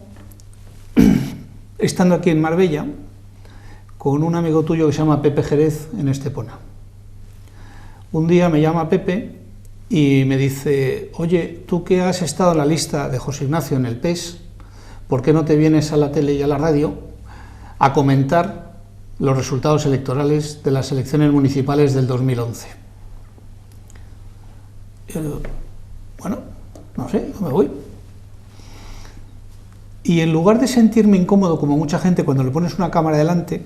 estando aquí en Marbella con un amigo tuyo que se llama Pepe Jerez en Estepona. Un día me llama Pepe y me dice: oye, tú que has estado en la lista de José Ignacio en el PES, ¿por qué no te vienes a la tele y a la radio a comentar los resultados electorales de las elecciones municipales del 2011? Yo, bueno, no sé, no me voy. Y en lugar de sentirme incómodo como mucha gente cuando le pones una cámara delante,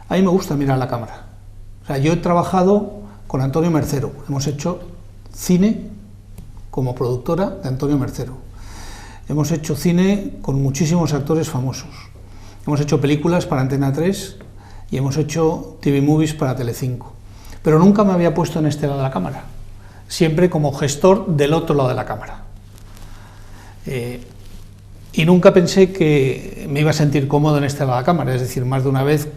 a mí me gusta mirar la cámara. O sea, yo he trabajado con Antonio Mercero, hemos hecho cine como productora de Antonio Mercero, hemos hecho cine con muchísimos actores famosos, hemos hecho películas para Antena 3 y hemos hecho TV Movies para Telecinco, pero nunca me había puesto en este lado de la cámara, siempre como gestor del otro lado de la cámara. Y nunca pensé que me iba a sentir cómodo en este lado de la cámara, es decir, más de una vez,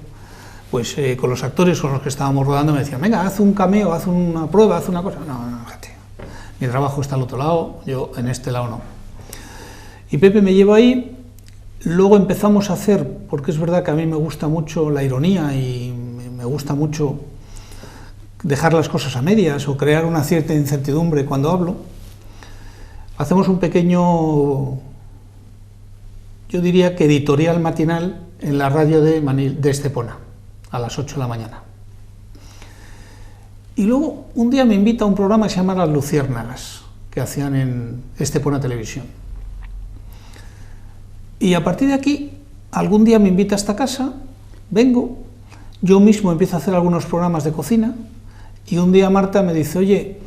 pues con los actores con los que estábamos rodando me decían: venga, haz un cameo, haz una prueba, haz una cosa. No, fíjate, mi trabajo está al otro lado, yo en este lado no. Y Pepe me llevó ahí, luego empezamos a hacer, porque es verdad que a mí me gusta mucho la ironía y me gusta mucho dejar las cosas a medias o crear una cierta incertidumbre cuando hablo, hacemos un pequeño, yo diría que editorial matinal en la radio de Estepona, a las 8 de la mañana. Y luego un día me invita a un programa que se llama Las Luciérnagas, que hacían en Estepona Televisión. Y a partir de aquí, algún día me invita a esta casa, vengo, yo mismo empiezo a hacer algunos programas de cocina, y un día Marta me dice: oye,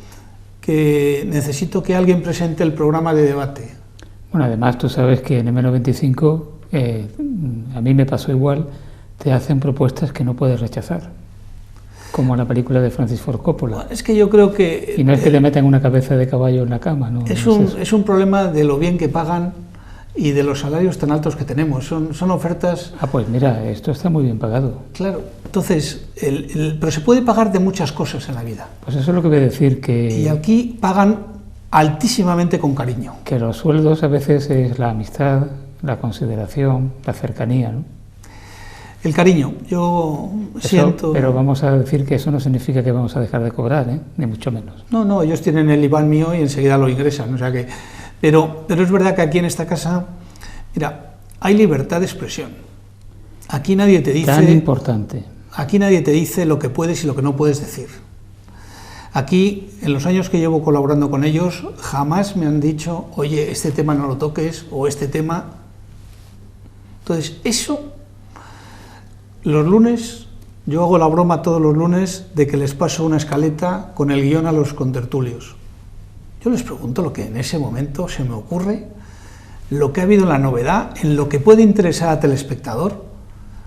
que necesito que alguien presente el programa de debate. Bueno, además tú sabes que en M95, a mí me pasó igual, te hacen propuestas que no puedes rechazar, como la película de Francis Ford Coppola. Es que yo creo que... Y no es que te metan una cabeza de caballo en la cama, ¿no? Es un problema de lo bien que pagan y de los salarios tan altos que tenemos. Son ofertas... Ah, pues mira, esto está muy bien pagado. Claro, entonces, pero se puede pagar de muchas cosas en la vida. Pues eso es lo que voy a decir, que... Y aquí pagan altísimamente con cariño. Que los sueldos a veces es la amistad, la consideración, la cercanía, ¿no? El cariño, yo siento... Pero vamos a decir que eso no significa que vamos a dejar de cobrar, ¿eh? Ni mucho menos. No, ellos tienen el IBAN mío y enseguida lo ingresan, o sea que... Pero es verdad que aquí en esta casa, mira, hay libertad de expresión. Aquí nadie te dice... Tan importante. Aquí nadie te dice lo que puedes y lo que no puedes decir. Aquí, en los años que llevo colaborando con ellos, jamás me han dicho: oye, este tema no lo toques, o este tema... Entonces, eso, los lunes Yo hago la broma todos los lunes de que les paso una escaleta con el guión a los contertulios. Yo les pregunto lo que en ese momento se me ocurre, lo que ha habido en la novedad, en lo que puede interesar al telespectador,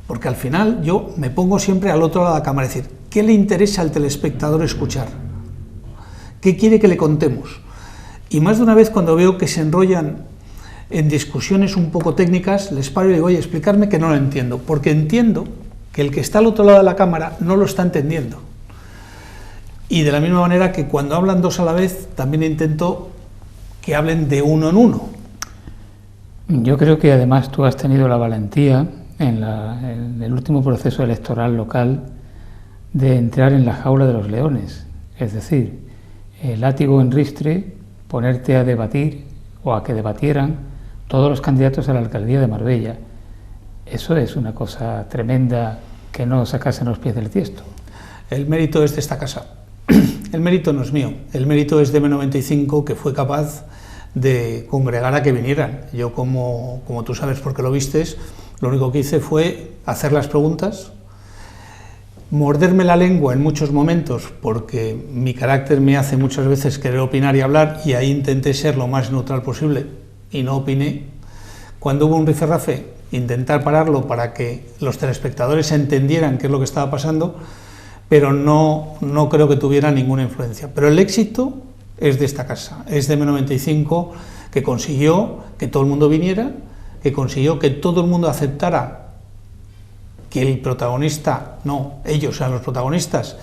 porque al final yo me pongo siempre al otro lado de la cámara, es decir, ¿qué le interesa al telespectador escuchar? ¿Qué quiere que le contemos? Y más de una vez cuando veo que se enrollan en discusiones un poco técnicas, les paro y digo, oye, explicarme que no lo entiendo, porque entiendo que el que está al otro lado de la cámara no lo está entendiendo. Y de la misma manera que cuando hablan dos a la vez, también intento que hablen de uno en uno. Yo creo que además tú has tenido la valentía en el último proceso electoral local de entrar en la jaula de los leones, es decir, el látigo en ristre, ponerte a debatir o a que debatieran todos los candidatos a la alcaldía de Marbella. Eso es una cosa tremenda que no sacasen los pies del tiesto. El mérito es de esta casa. El mérito no es mío. El mérito es de M95, que fue capaz de congregar a que vinieran. Yo, como tú sabes porque lo vistes, lo único que hice fue hacer las preguntas, morderme la lengua en muchos momentos, porque mi carácter me hace muchas veces querer opinar y hablar, y ahí intenté ser lo más neutral posible, y no opiné. Cuando hubo un rifirrafe, intentar pararlo para que los telespectadores entendieran qué es lo que estaba pasando, pero no creo que tuviera ninguna influencia. Pero el éxito es de esta casa, es de M95, que consiguió que todo el mundo viniera, que consiguió que todo el mundo aceptara que el protagonista, no, ellos sean los protagonistas,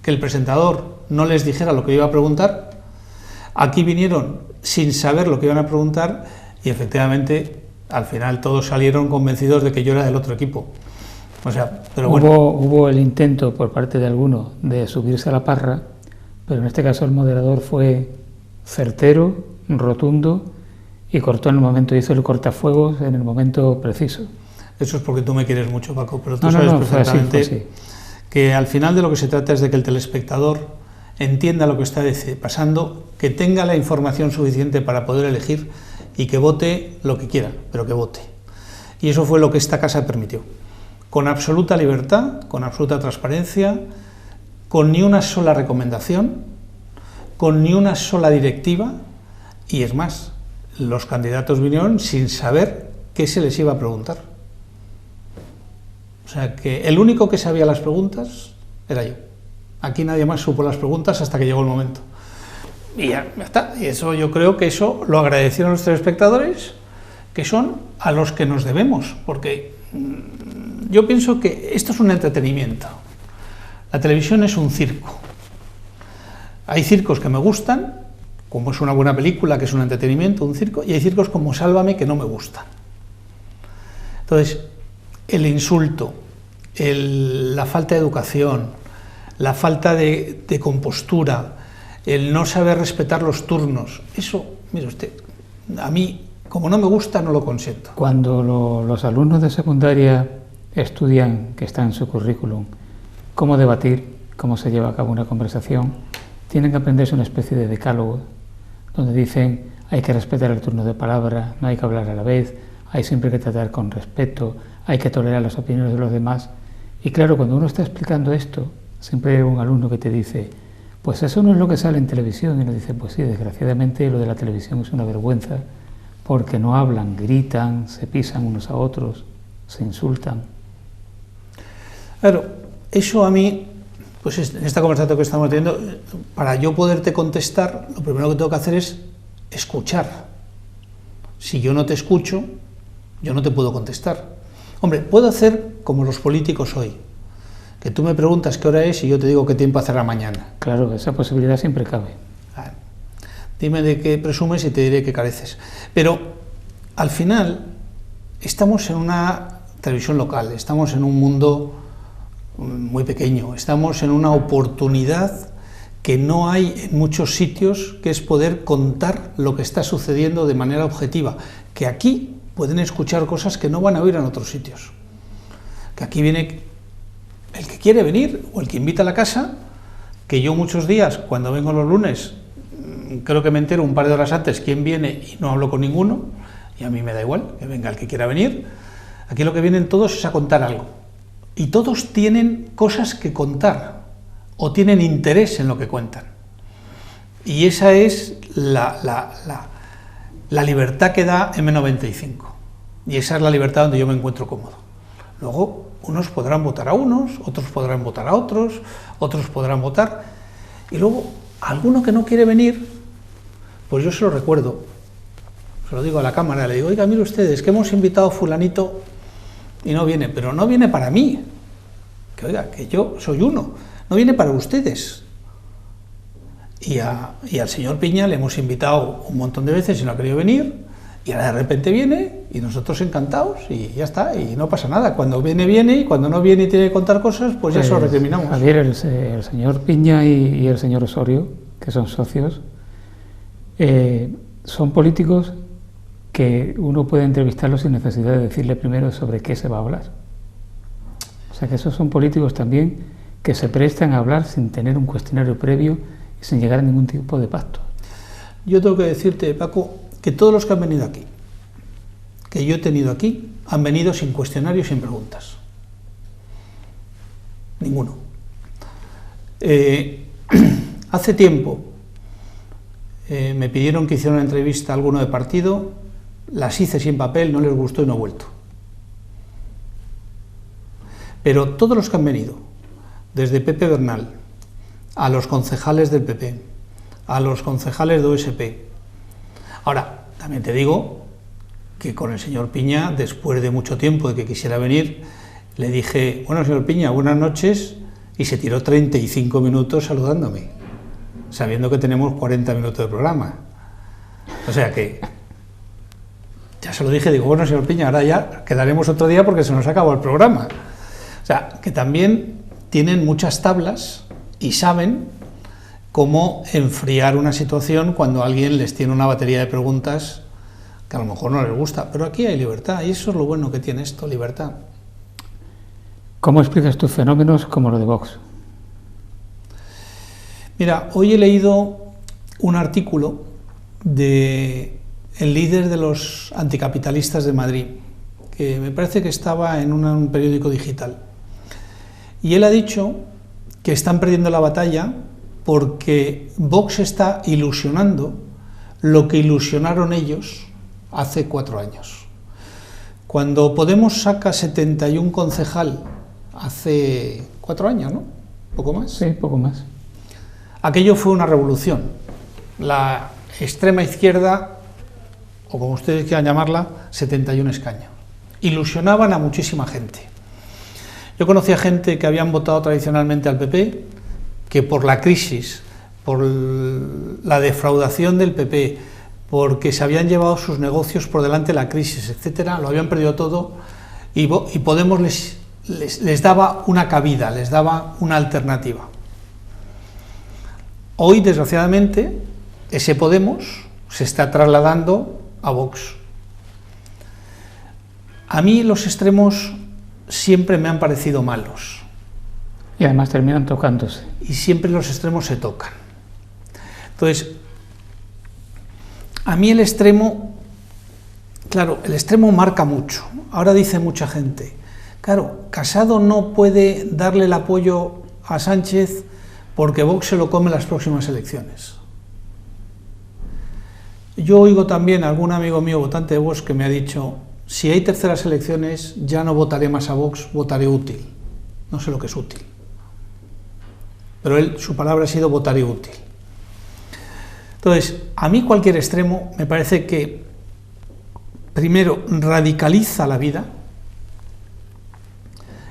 que el presentador no les dijera lo que iba a preguntar. Aquí vinieron sin saber lo que iban a preguntar y efectivamente al final todos salieron convencidos de que yo era del otro equipo. O sea, pero bueno. Hubo el intento por parte de alguno de subirse a la parra, pero en este caso el moderador fue certero, rotundo y cortó en el momento, hizo el cortafuegos en el momento preciso. Eso es porque tú me quieres mucho, Paco, pero tú sabes perfectamente fue así. Que al final de lo que se trata es de que el telespectador entienda lo que está pasando, que tenga la información suficiente para poder elegir y que vote lo que quiera, pero que vote. Y eso fue lo que esta casa permitió. Con absoluta libertad, con absoluta transparencia, con ni una sola recomendación, con ni una sola directiva, y es más, los candidatos vinieron sin saber qué se les iba a preguntar. O sea que el único que sabía las preguntas era yo. Aquí nadie más supo las preguntas hasta que llegó el momento. Y ya está. Y eso, yo creo que eso lo agradecieron los telespectadores, que son a los que nos debemos, porque yo pienso que esto es un entretenimiento. La televisión es un circo. Hay circos que me gustan, como es una buena película, que es un entretenimiento, un circo, y hay circos como Sálvame que no me gustan. Entonces, el insulto, la falta de educación, la falta de compostura, el no saber respetar los turnos, eso, mire usted, a mí, como no me gusta, no lo consiento. Cuando los alumnos de secundaria estudian, que está en su currículum, cómo debatir, cómo se lleva a cabo una conversación, tienen que aprenderse una especie de decálogo, donde dicen hay que respetar el turno de palabra, no hay que hablar a la vez, hay siempre que tratar con respeto, hay que tolerar las opiniones de los demás. Y claro, cuando uno está explicando esto, siempre hay un alumno que te dice, pues eso no es lo que sale en televisión. Y uno dice, pues sí, desgraciadamente lo de la televisión es una vergüenza, porque no hablan, gritan, se pisan unos a otros, se insultan. Claro, eso a mí, pues en esta conversación que estamos teniendo, para yo poderte contestar, lo primero que tengo que hacer es escuchar. Si yo no te escucho, yo no te puedo contestar. Hombre, puedo hacer como los políticos hoy, que tú me preguntas qué hora es y yo te digo qué tiempo hacerá mañana. Claro, esa posibilidad siempre cabe. Dime de qué presumes y te diré qué careces. Pero al final estamos en una televisión local, estamos en un mundo muy pequeño, estamos en una oportunidad que no hay en muchos sitios, que es poder contar lo que está sucediendo de manera objetiva, que aquí pueden escuchar cosas que no van a oír en otros sitios. Que aquí viene el que quiere venir o el que invita a la casa, que yo muchos días, cuando vengo los lunes, creo que me entero un par de horas antes quién viene y no hablo con ninguno, y a mí me da igual, que venga el que quiera venir. Aquí lo que vienen todos es a contar algo. y todos tienen cosas que contar o tienen interés en lo que cuentan. Y esa es la libertad que da M95. Y esa es la libertad donde yo me encuentro cómodo. Luego, unos podrán votar a unos, otros podrán votar a otros, otros podrán votar. Y luego, alguno que no quiere venir, pues yo se lo recuerdo. Se lo digo a la cámara, le digo, oiga, mire ustedes, que hemos invitado a fulanito y no viene, pero no viene para mí. Que oiga, que yo soy uno, no viene para ustedes. Y al señor Piña le hemos invitado un montón de veces y no ha querido venir, y ahora de repente viene y nosotros encantados y ya está, y no pasa nada. Cuando viene, viene, y cuando no viene y tiene que contar cosas, pues ya se lo recriminamos. Javier, el señor Piña y el señor Osorio, que son socios, son políticos que uno puede entrevistarlos sin necesidad de decirle primero sobre qué se va a hablar. O sea que esos son políticos también que se prestan a hablar sin tener un cuestionario previo y sin llegar a ningún tipo de pacto. Yo tengo que decirte, Paco, que todos los que han venido aquí, que yo he tenido aquí, han venido sin cuestionario y sin preguntas. Ninguno. Hace tiempo me pidieron que hiciera una entrevista a alguno de partido, las hice sin papel, no les gustó y no he vuelto. Pero todos los que han venido, desde Pepe Bernal, a los concejales del PP, a los concejales de OSP. Ahora, también te digo que con el señor Piña, después de mucho tiempo de que quisiera venir, le dije, bueno, señor Piña, buenas noches, y se tiró 35 minutos saludándome, sabiendo que tenemos 40 minutos de programa. O sea que, ya se lo dije, digo, bueno, señor Piña, ahora ya quedaremos otro día porque se nos acabó el programa. O sea, que también tienen muchas tablas y saben cómo enfriar una situación cuando alguien les tiene una batería de preguntas que a lo mejor no les gusta. Pero aquí hay libertad, y eso es lo bueno que tiene esto, libertad. ¿Cómo explicas tus fenómenos como lo de Vox? Mira, hoy he leído un artículo del líder de los anticapitalistas de Madrid, que me parece que estaba en un periódico digital. Y él ha dicho que están perdiendo la batalla porque Vox está ilusionando lo que ilusionaron ellos hace 4 años. Cuando Podemos saca 71 concejal hace 4 años, ¿no? ¿Poco más? Sí, poco más. Aquello fue una revolución. La extrema izquierda, o como ustedes quieran llamarla, 71 escaños. Ilusionaban a muchísima gente. Yo conocía gente que habían votado tradicionalmente al PP, que por la crisis, por la defraudación del PP, porque se habían llevado sus negocios por delante de la crisis, etcétera, lo habían perdido todo, y Podemos les daba una cabida, les daba una alternativa. Hoy, desgraciadamente, ese Podemos se está trasladando a Vox. A mí los extremos siempre me han parecido malos. Y además terminan tocándose. Y siempre los extremos se tocan. Entonces, a mí el extremo, claro, el extremo marca mucho. Ahora dice mucha gente, claro, Casado no puede darle el apoyo a Sánchez porque Vox se lo come en las próximas elecciones. Yo oigo también a algún amigo mío votante de Vox que me ha dicho, si hay terceras elecciones ya no votaré más a Vox, votaré útil. No sé lo que es útil. Pero su palabra ha sido votaré útil. Entonces, a mí cualquier extremo me parece que, primero, radicaliza la vida,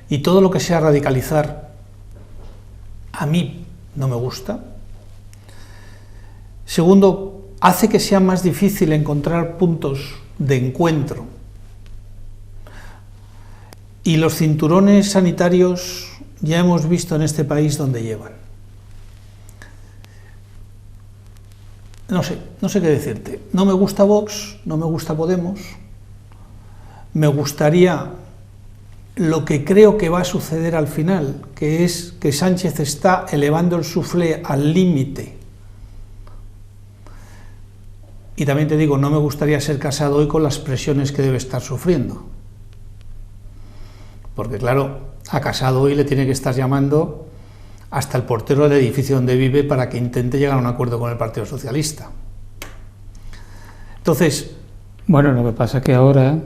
y todo lo que sea radicalizar, a mí no me gusta. Segundo, hace que sea más difícil encontrar puntos de encuentro. Y los cinturones sanitarios ya hemos visto en este país dónde llevan. No sé qué decirte. No me gusta Vox, no me gusta Podemos. Me gustaría lo que creo que va a suceder al final, que es que Sánchez está elevando el suflé al límite. Y también te digo, no me gustaría ser Casado hoy con las presiones que debe estar sufriendo. Porque claro, a Casado hoy le tiene que estar llamando hasta el portero del edificio donde vive para que intente llegar a un acuerdo con el Partido Socialista. Entonces... Bueno, lo que pasa es que ahora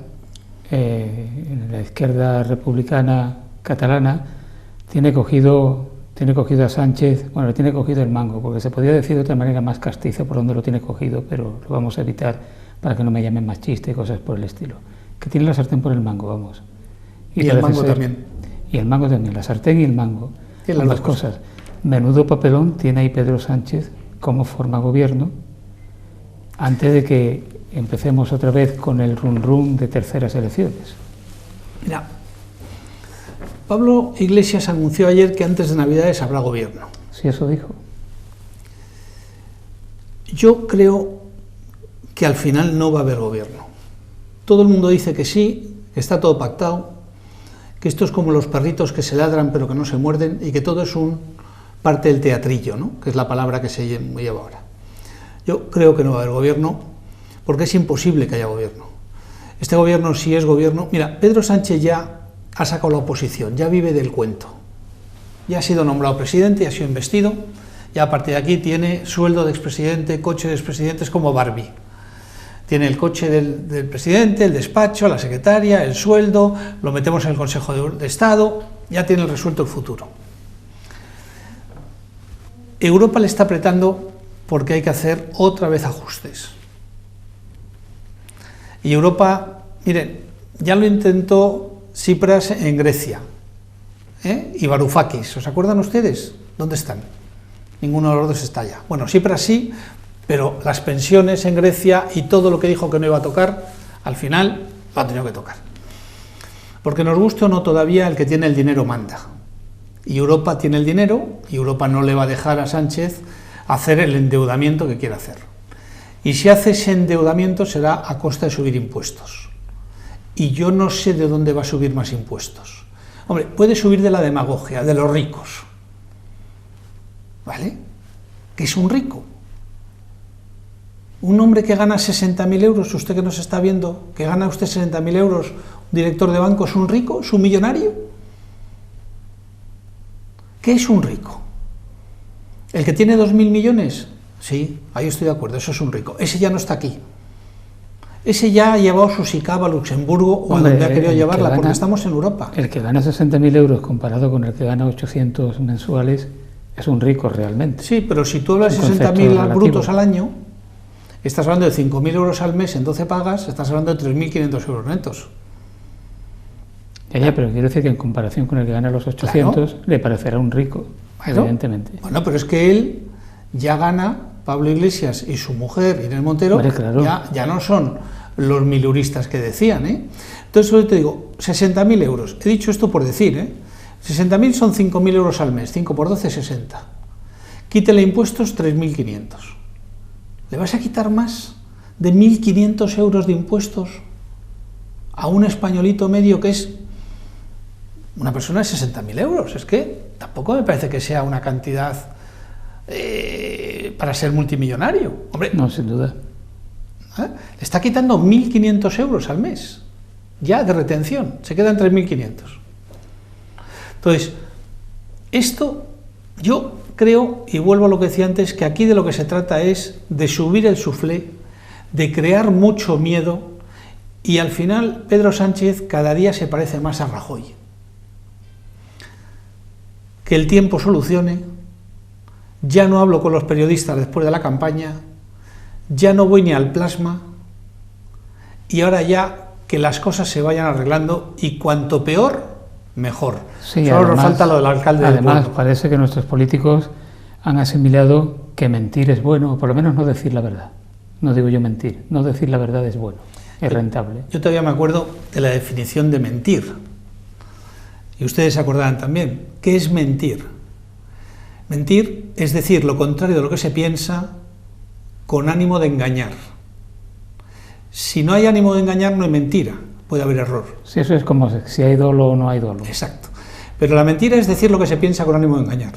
la izquierda republicana catalana tiene cogido a Sánchez, bueno, le tiene cogido el mango, porque se podría decir de otra manera más castizo por donde lo tiene cogido, pero lo vamos a evitar para que no me llamen machista y cosas por el estilo. Que tiene la sartén por el mango, vamos. Y el mango también. Y el mango también, la sartén y el mango. Ambas cosas. Menudo papelón tiene ahí Pedro Sánchez como forma gobierno antes de que empecemos otra vez con el run de terceras elecciones. Mira, Pablo Iglesias anunció ayer que antes de Navidades habrá gobierno. Sí, eso dijo. Yo creo que al final no va a haber gobierno. Todo el mundo dice que sí, que está todo pactado, que esto es como los perritos que se ladran pero que no se muerden y que todo es parte del teatrillo, ¿no? Que es la palabra que se lleva ahora. Yo creo que no va a haber gobierno porque es imposible que haya gobierno. Este gobierno, si es gobierno... Mira, Pedro Sánchez ya ha sacado la oposición, ya vive del cuento. Ya ha sido nombrado presidente, ya ha sido investido, ya a partir de aquí tiene sueldo de expresidente, coche de expresidente, es como Barbie. Tiene el coche del presidente, el despacho, la secretaria, el sueldo, lo metemos en el Consejo de Estado, ya tiene resuelto el futuro. Europa le está apretando porque hay que hacer otra vez ajustes. Y Europa, miren, ya lo intentó Tsipras en Grecia, y Varoufakis, ¿os acuerdan ustedes? ¿Dónde están? Ninguno de los dos está allá. Bueno, Tsipras sí, pero las pensiones en Grecia y todo lo que dijo que no iba a tocar, al final lo ha tenido que tocar. Porque nos guste o no, todavía el que tiene el dinero manda. Y Europa tiene el dinero, y Europa no le va a dejar a Sánchez hacer el endeudamiento que quiere hacer. Y si hace ese endeudamiento será a costa de subir impuestos. Y yo no sé de dónde va a subir más impuestos. Hombre, puede subir de la demagogia, de los ricos. ¿Vale? ¿Qué es un rico? Un hombre que gana 60.000 euros, usted que nos está viendo, que gana usted 60.000 euros, un director de banco, ¿es un rico? ¿Es un millonario? ¿Qué es un rico? ¿El que tiene 2.000 millones? Sí, ahí estoy de acuerdo, eso es un rico. Ese ya no está aquí. Ese ya ha llevado su SICAV a Luxemburgo o a donde ha querido llevarla, porque estamos en Europa. El que gana 60.000 euros comparado con el que gana 800 mensuales es un rico realmente. Sí, pero si tú hablas de 60.000 brutos al año, estás hablando de 5.000 euros al mes en 12 pagas, estás hablando de 3.500 euros netos. Ya, pero quiero decir que en comparación con el que gana los 800, claro, le parecerá un rico, bueno, evidentemente. Bueno, pero es que él ya gana, Pablo Iglesias y su mujer, Irene Montero, bueno, claro, ya no son los miluristas que decían, ¿eh? Entonces, yo te digo, 60.000 euros. He dicho esto por decir, ¿eh? 60.000 son 5.000 euros al mes, 5 por 12, 60. Quítele impuestos, 3.500. ¿Le vas a quitar más de 1.500 euros de impuestos a un españolito medio que es una persona de 60.000 euros? Es que tampoco me parece que sea una cantidad para ser multimillonario. Hombre, no, sin duda. Le está quitando 1.500 euros al mes, ya de retención, se quedan 3.500. Entonces, esto yo creo, y vuelvo a lo que decía antes, que aquí de lo que se trata es de subir el suflé, de crear mucho miedo, y al final Pedro Sánchez cada día se parece más a Rajoy. Que el tiempo solucione, ya no hablo con los periodistas después de la campaña, ya no voy ni al plasma, y ahora ya que las cosas se vayan arreglando, y cuanto peor, mejor. Sí, solo nos falta lo del alcalde del pueblo. Además, parece que nuestros políticos han asimilado que mentir es bueno, o por lo menos no decir la verdad. No digo yo mentir, no decir la verdad es bueno, es rentable. Yo todavía me acuerdo de la definición de mentir, y ustedes se acordarán también. ¿Qué es mentir? Mentir es decir lo contrario de lo que se piensa con ánimo de engañar. Si no hay ánimo de engañar, no hay mentira, puede haber error. Sí, eso es como si hay dolo o no hay dolo. Exacto. Pero la mentira es decir lo que se piensa con ánimo de engañar.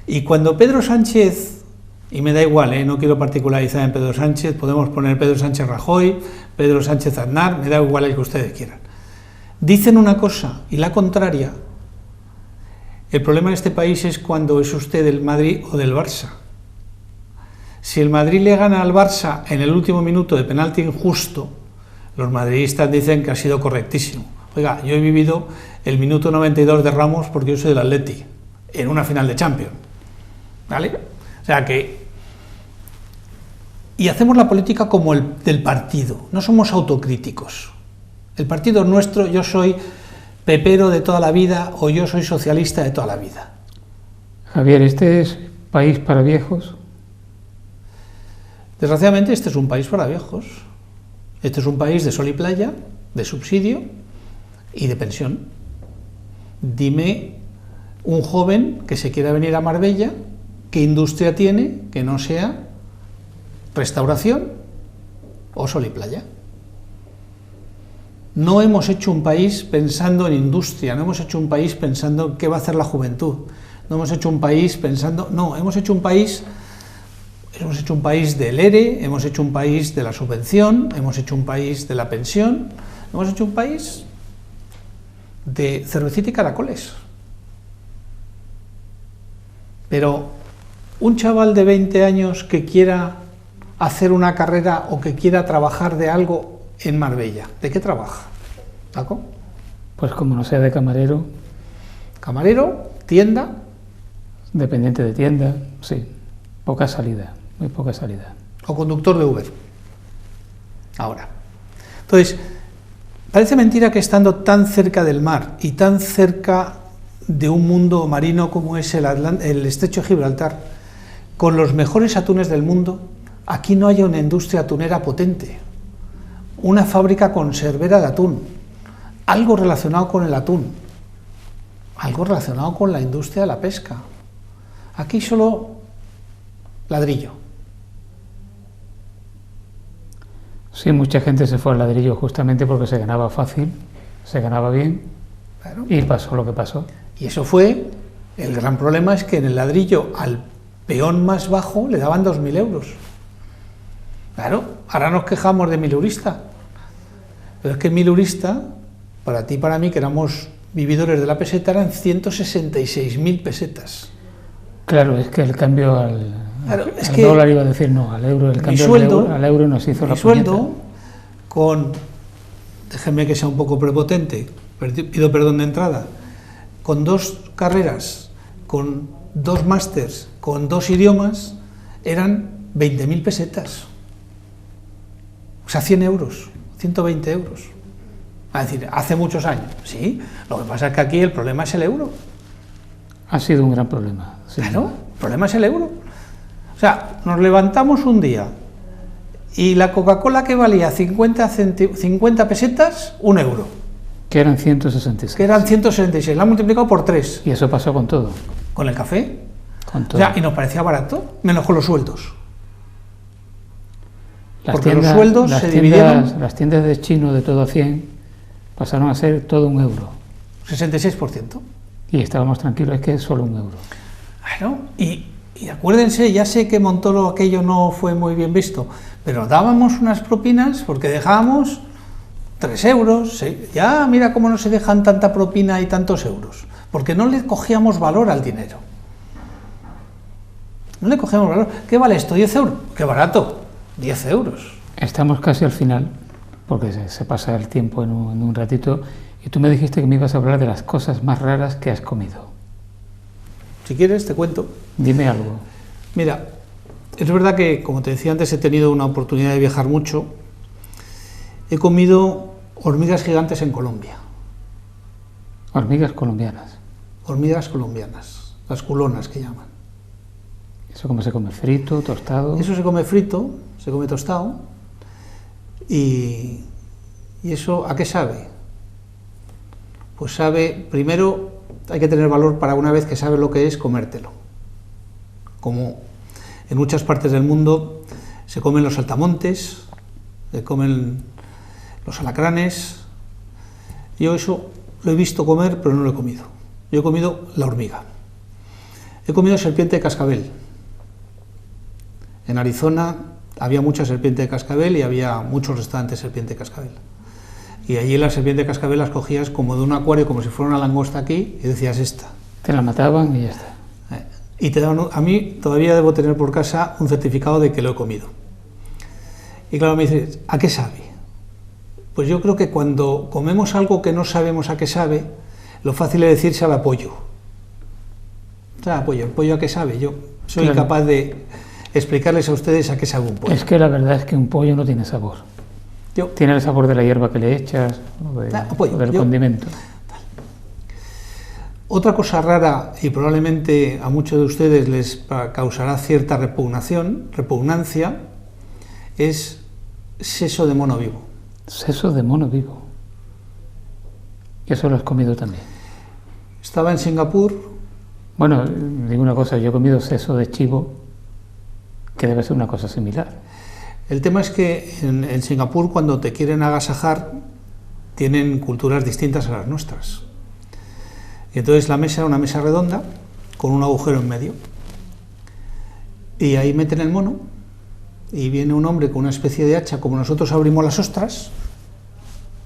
Y cuando Pedro Sánchez, y me da igual, no quiero particularizar en Pedro Sánchez, podemos poner Pedro Sánchez Rajoy, Pedro Sánchez Aznar, me da igual el que ustedes quieran, dicen una cosa y la contraria, El problema en este país es cuando es usted del Madrid o del Barça. Si el Madrid le gana al Barça en el último minuto de penalti injusto, los madridistas dicen que ha sido correctísimo. Oiga, yo he vivido el minuto 92 de Ramos porque yo soy del Atleti, en una final de Champions. ¿Vale? O sea que... Y hacemos la política como el del partido, no somos autocríticos. El partido es nuestro, yo soy pepero de toda la vida o yo soy socialista de toda la vida. Javier, ¿este es país para viejos? Desgraciadamente este es un país para viejos. Este es un país de sol y playa, de subsidio y de pensión. Dime un joven que se quiera venir a Marbella, ¿qué industria tiene que no sea restauración o sol y playa? No hemos hecho un país pensando en industria, no hemos hecho un país pensando en qué va a hacer la juventud, no hemos hecho un país pensando... No, hemos hecho un país del ERE, hemos hecho un país de la subvención, hemos hecho un país de la pensión, hemos hecho un país de cervecita y caracoles. Pero un chaval de 20 años que quiera hacer una carrera o que quiera trabajar de algo en Marbella, ¿de qué trabaja? ¿Paco? Pues como no sea de camarero. Camarero, tienda. Dependiente de tienda, sí. Poca salida, muy poca salida. O conductor de Uber. Ahora. Entonces, parece mentira que estando tan cerca del mar y tan cerca de un mundo marino como es el Estrecho de Gibraltar, con los mejores atunes del mundo, aquí no haya una industria atunera potente, una fábrica conservera de atún, algo relacionado con el atún, algo relacionado con la industria de la pesca. Aquí solo ladrillo. Sí, mucha gente se fue al ladrillo justamente porque se ganaba fácil, se ganaba bien, Claro. y pasó lo que pasó. Y eso fue, el gran problema es que en el ladrillo al peón más bajo le daban 2.000 euros. Claro, ahora nos quejamos de milurista. Pero es que milurista, para ti y para mí, que éramos vividores de la peseta, eran 166.000 pesetas. Claro, es que el cambio al dólar, iba a decir no, al euro, el cambio al euro nos hizo la puñeta. Mi sueldo, con, déjenme que sea un poco prepotente, pido perdón de entrada, con 2 carreras, con 2 másters, con 2 idiomas, eran 20.000 pesetas. O sea, 100 euros, 120 euros. Es decir, hace muchos años, sí. Lo que pasa es que aquí el problema es el euro. Ha sido un gran problema. Sí. Claro, el problema es el euro. O sea, nos levantamos un día y la Coca-Cola que valía 50 pesetas, 1 euro. Que eran 166. Que eran 166, la han multiplicado por 3. Y eso pasó con todo. ¿Con el café? Con todo. O sea, y nos parecía barato, menos con los sueldos. Porque Las los sueldos se dividieron... Las tiendas de chino de todo a 100 pasaron a ser todo 1 euro. 66%. Y estábamos tranquilos, es que es solo 1 euro. Bueno, y acuérdense, ya sé que Montoro aquello no fue muy bien visto, pero dábamos unas propinas porque dejábamos 3 euros, ya mira cómo no se dejan tanta propina y tantos euros, porque no le cogíamos valor al dinero. No le cogíamos valor. ¿Qué vale esto? ¿10 euros? ¡Qué barato! 10 euros. Estamos casi al final, porque se pasa el tiempo en un ratito, y tú me dijiste que me ibas a hablar de las cosas más raras que has comido. Si quieres, te cuento. Dime algo. Mira, es verdad que, como te decía antes, he tenido una oportunidad de viajar mucho. He comido hormigas gigantes en Colombia. Hormigas colombianas. Hormigas colombianas, las culonas que llaman. ¿Eso cómo se come? ¿Frito, tostado? Eso se come frito, se come tostado. ¿Y eso a qué sabe? Pues sabe, primero hay que tener valor para una vez que sabes lo que es comértelo. Como en muchas partes del mundo se comen los saltamontes, se comen los alacranes. Yo eso lo he visto comer, pero no lo he comido. Yo he comido la hormiga. He comido serpiente de cascabel. En Arizona había mucha serpiente de cascabel y había muchos restaurantes de serpiente de cascabel. Y allí la serpiente de cascabel las cogías como de un acuario, como si fuera una langosta aquí, y decías esta. Te la mataban y ya está. Y te daban, a mí todavía debo tener por casa un certificado de que lo he comido. Y claro, me dices, ¿a qué sabe? Pues yo creo que cuando comemos algo que no sabemos a qué sabe, lo fácil es decir sabe a pollo. ¿Sabe a pollo? ¿El pollo a qué sabe? Yo soy incapaz de explicarles a ustedes a qué sabe un pollo. Es que la verdad es que un pollo no tiene sabor. Tiene el sabor de la hierba que le echas, o del condimento. Otra cosa rara, y probablemente a muchos de ustedes les causará cierta repugnancia, es seso de mono vivo. Seso de mono vivo. ¿Y eso lo has comido también? Estaba en Singapur. Bueno, digo una cosa, yo he comido seso de chivo, que debe ser una cosa similar. El tema es que en Singapur, cuando te quieren agasajar, tienen culturas distintas a las nuestras. Y entonces la mesa era una mesa redonda, con un agujero en medio. Y ahí meten el mono, y viene un hombre con una especie de hacha, como nosotros abrimos las ostras.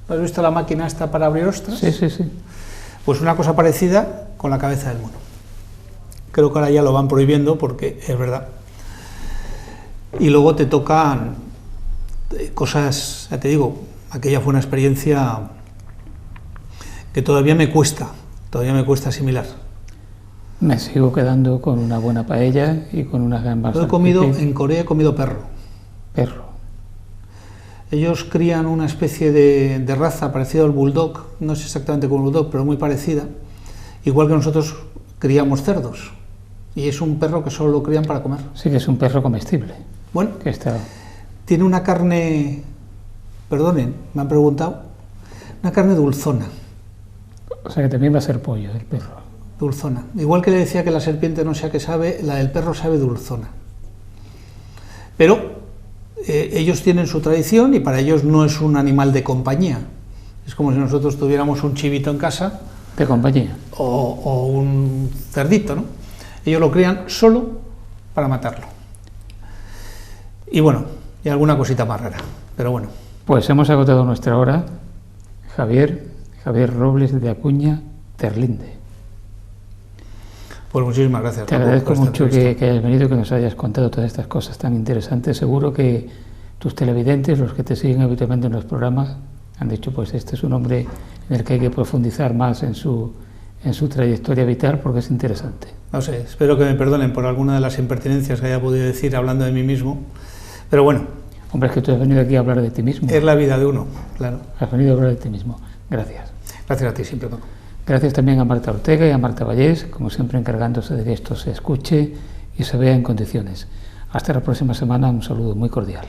¿Has visto la máquina esta para abrir ostras? Sí, sí, sí. Pues una cosa parecida con la cabeza del mono. Creo que ahora ya lo van prohibiendo porque es verdad. Y luego te tocan cosas, ya te digo, aquella fue una experiencia que todavía me cuesta asimilar. Me sigo quedando con una buena paella y con unas gambas. En Corea he comido perro. Perro. Ellos crían una especie de raza parecida al bulldog, no es exactamente como el bulldog, pero muy parecida, igual que nosotros criamos cerdos. Y es un perro que solo lo crían para comer. Sí, que es un perro comestible. Bueno, que tiene una carne, perdonen, me han preguntado, una carne dulzona. O sea que también va a ser pollo el perro. Dulzona. Igual que le decía que la serpiente no sé a qué sabe, la del perro sabe dulzona. Pero ellos tienen su tradición y para ellos no es un animal de compañía. Es como si nosotros tuviéramos un chivito en casa. De compañía. O un cerdito, ¿no? Ellos lo crían solo para matarlo. Y bueno, y alguna cosita más rara, pero bueno. Pues hemos agotado nuestra hora. Javier Robles de Acuña, Terlinde. Pues muchísimas gracias. Te agradezco mucho que hayas venido y que nos hayas contado todas estas cosas tan interesantes. Seguro que tus televidentes, los que te siguen habitualmente en los programas, han dicho, pues este es un hombre en el que hay que profundizar más en su trayectoria vital porque es interesante. No sé, espero que me perdonen por alguna de las impertinencias que haya podido decir hablando de mí mismo, pero bueno. Hombre, es que tú has venido aquí a hablar de ti mismo. Es la vida de uno, claro. Has venido a hablar de ti mismo. Gracias. Gracias a ti, siempre, Paco. Gracias también a Marta Ortega y a Marta Vallés, como siempre encargándose de que esto se escuche y se vea en condiciones. Hasta la próxima semana, un saludo muy cordial.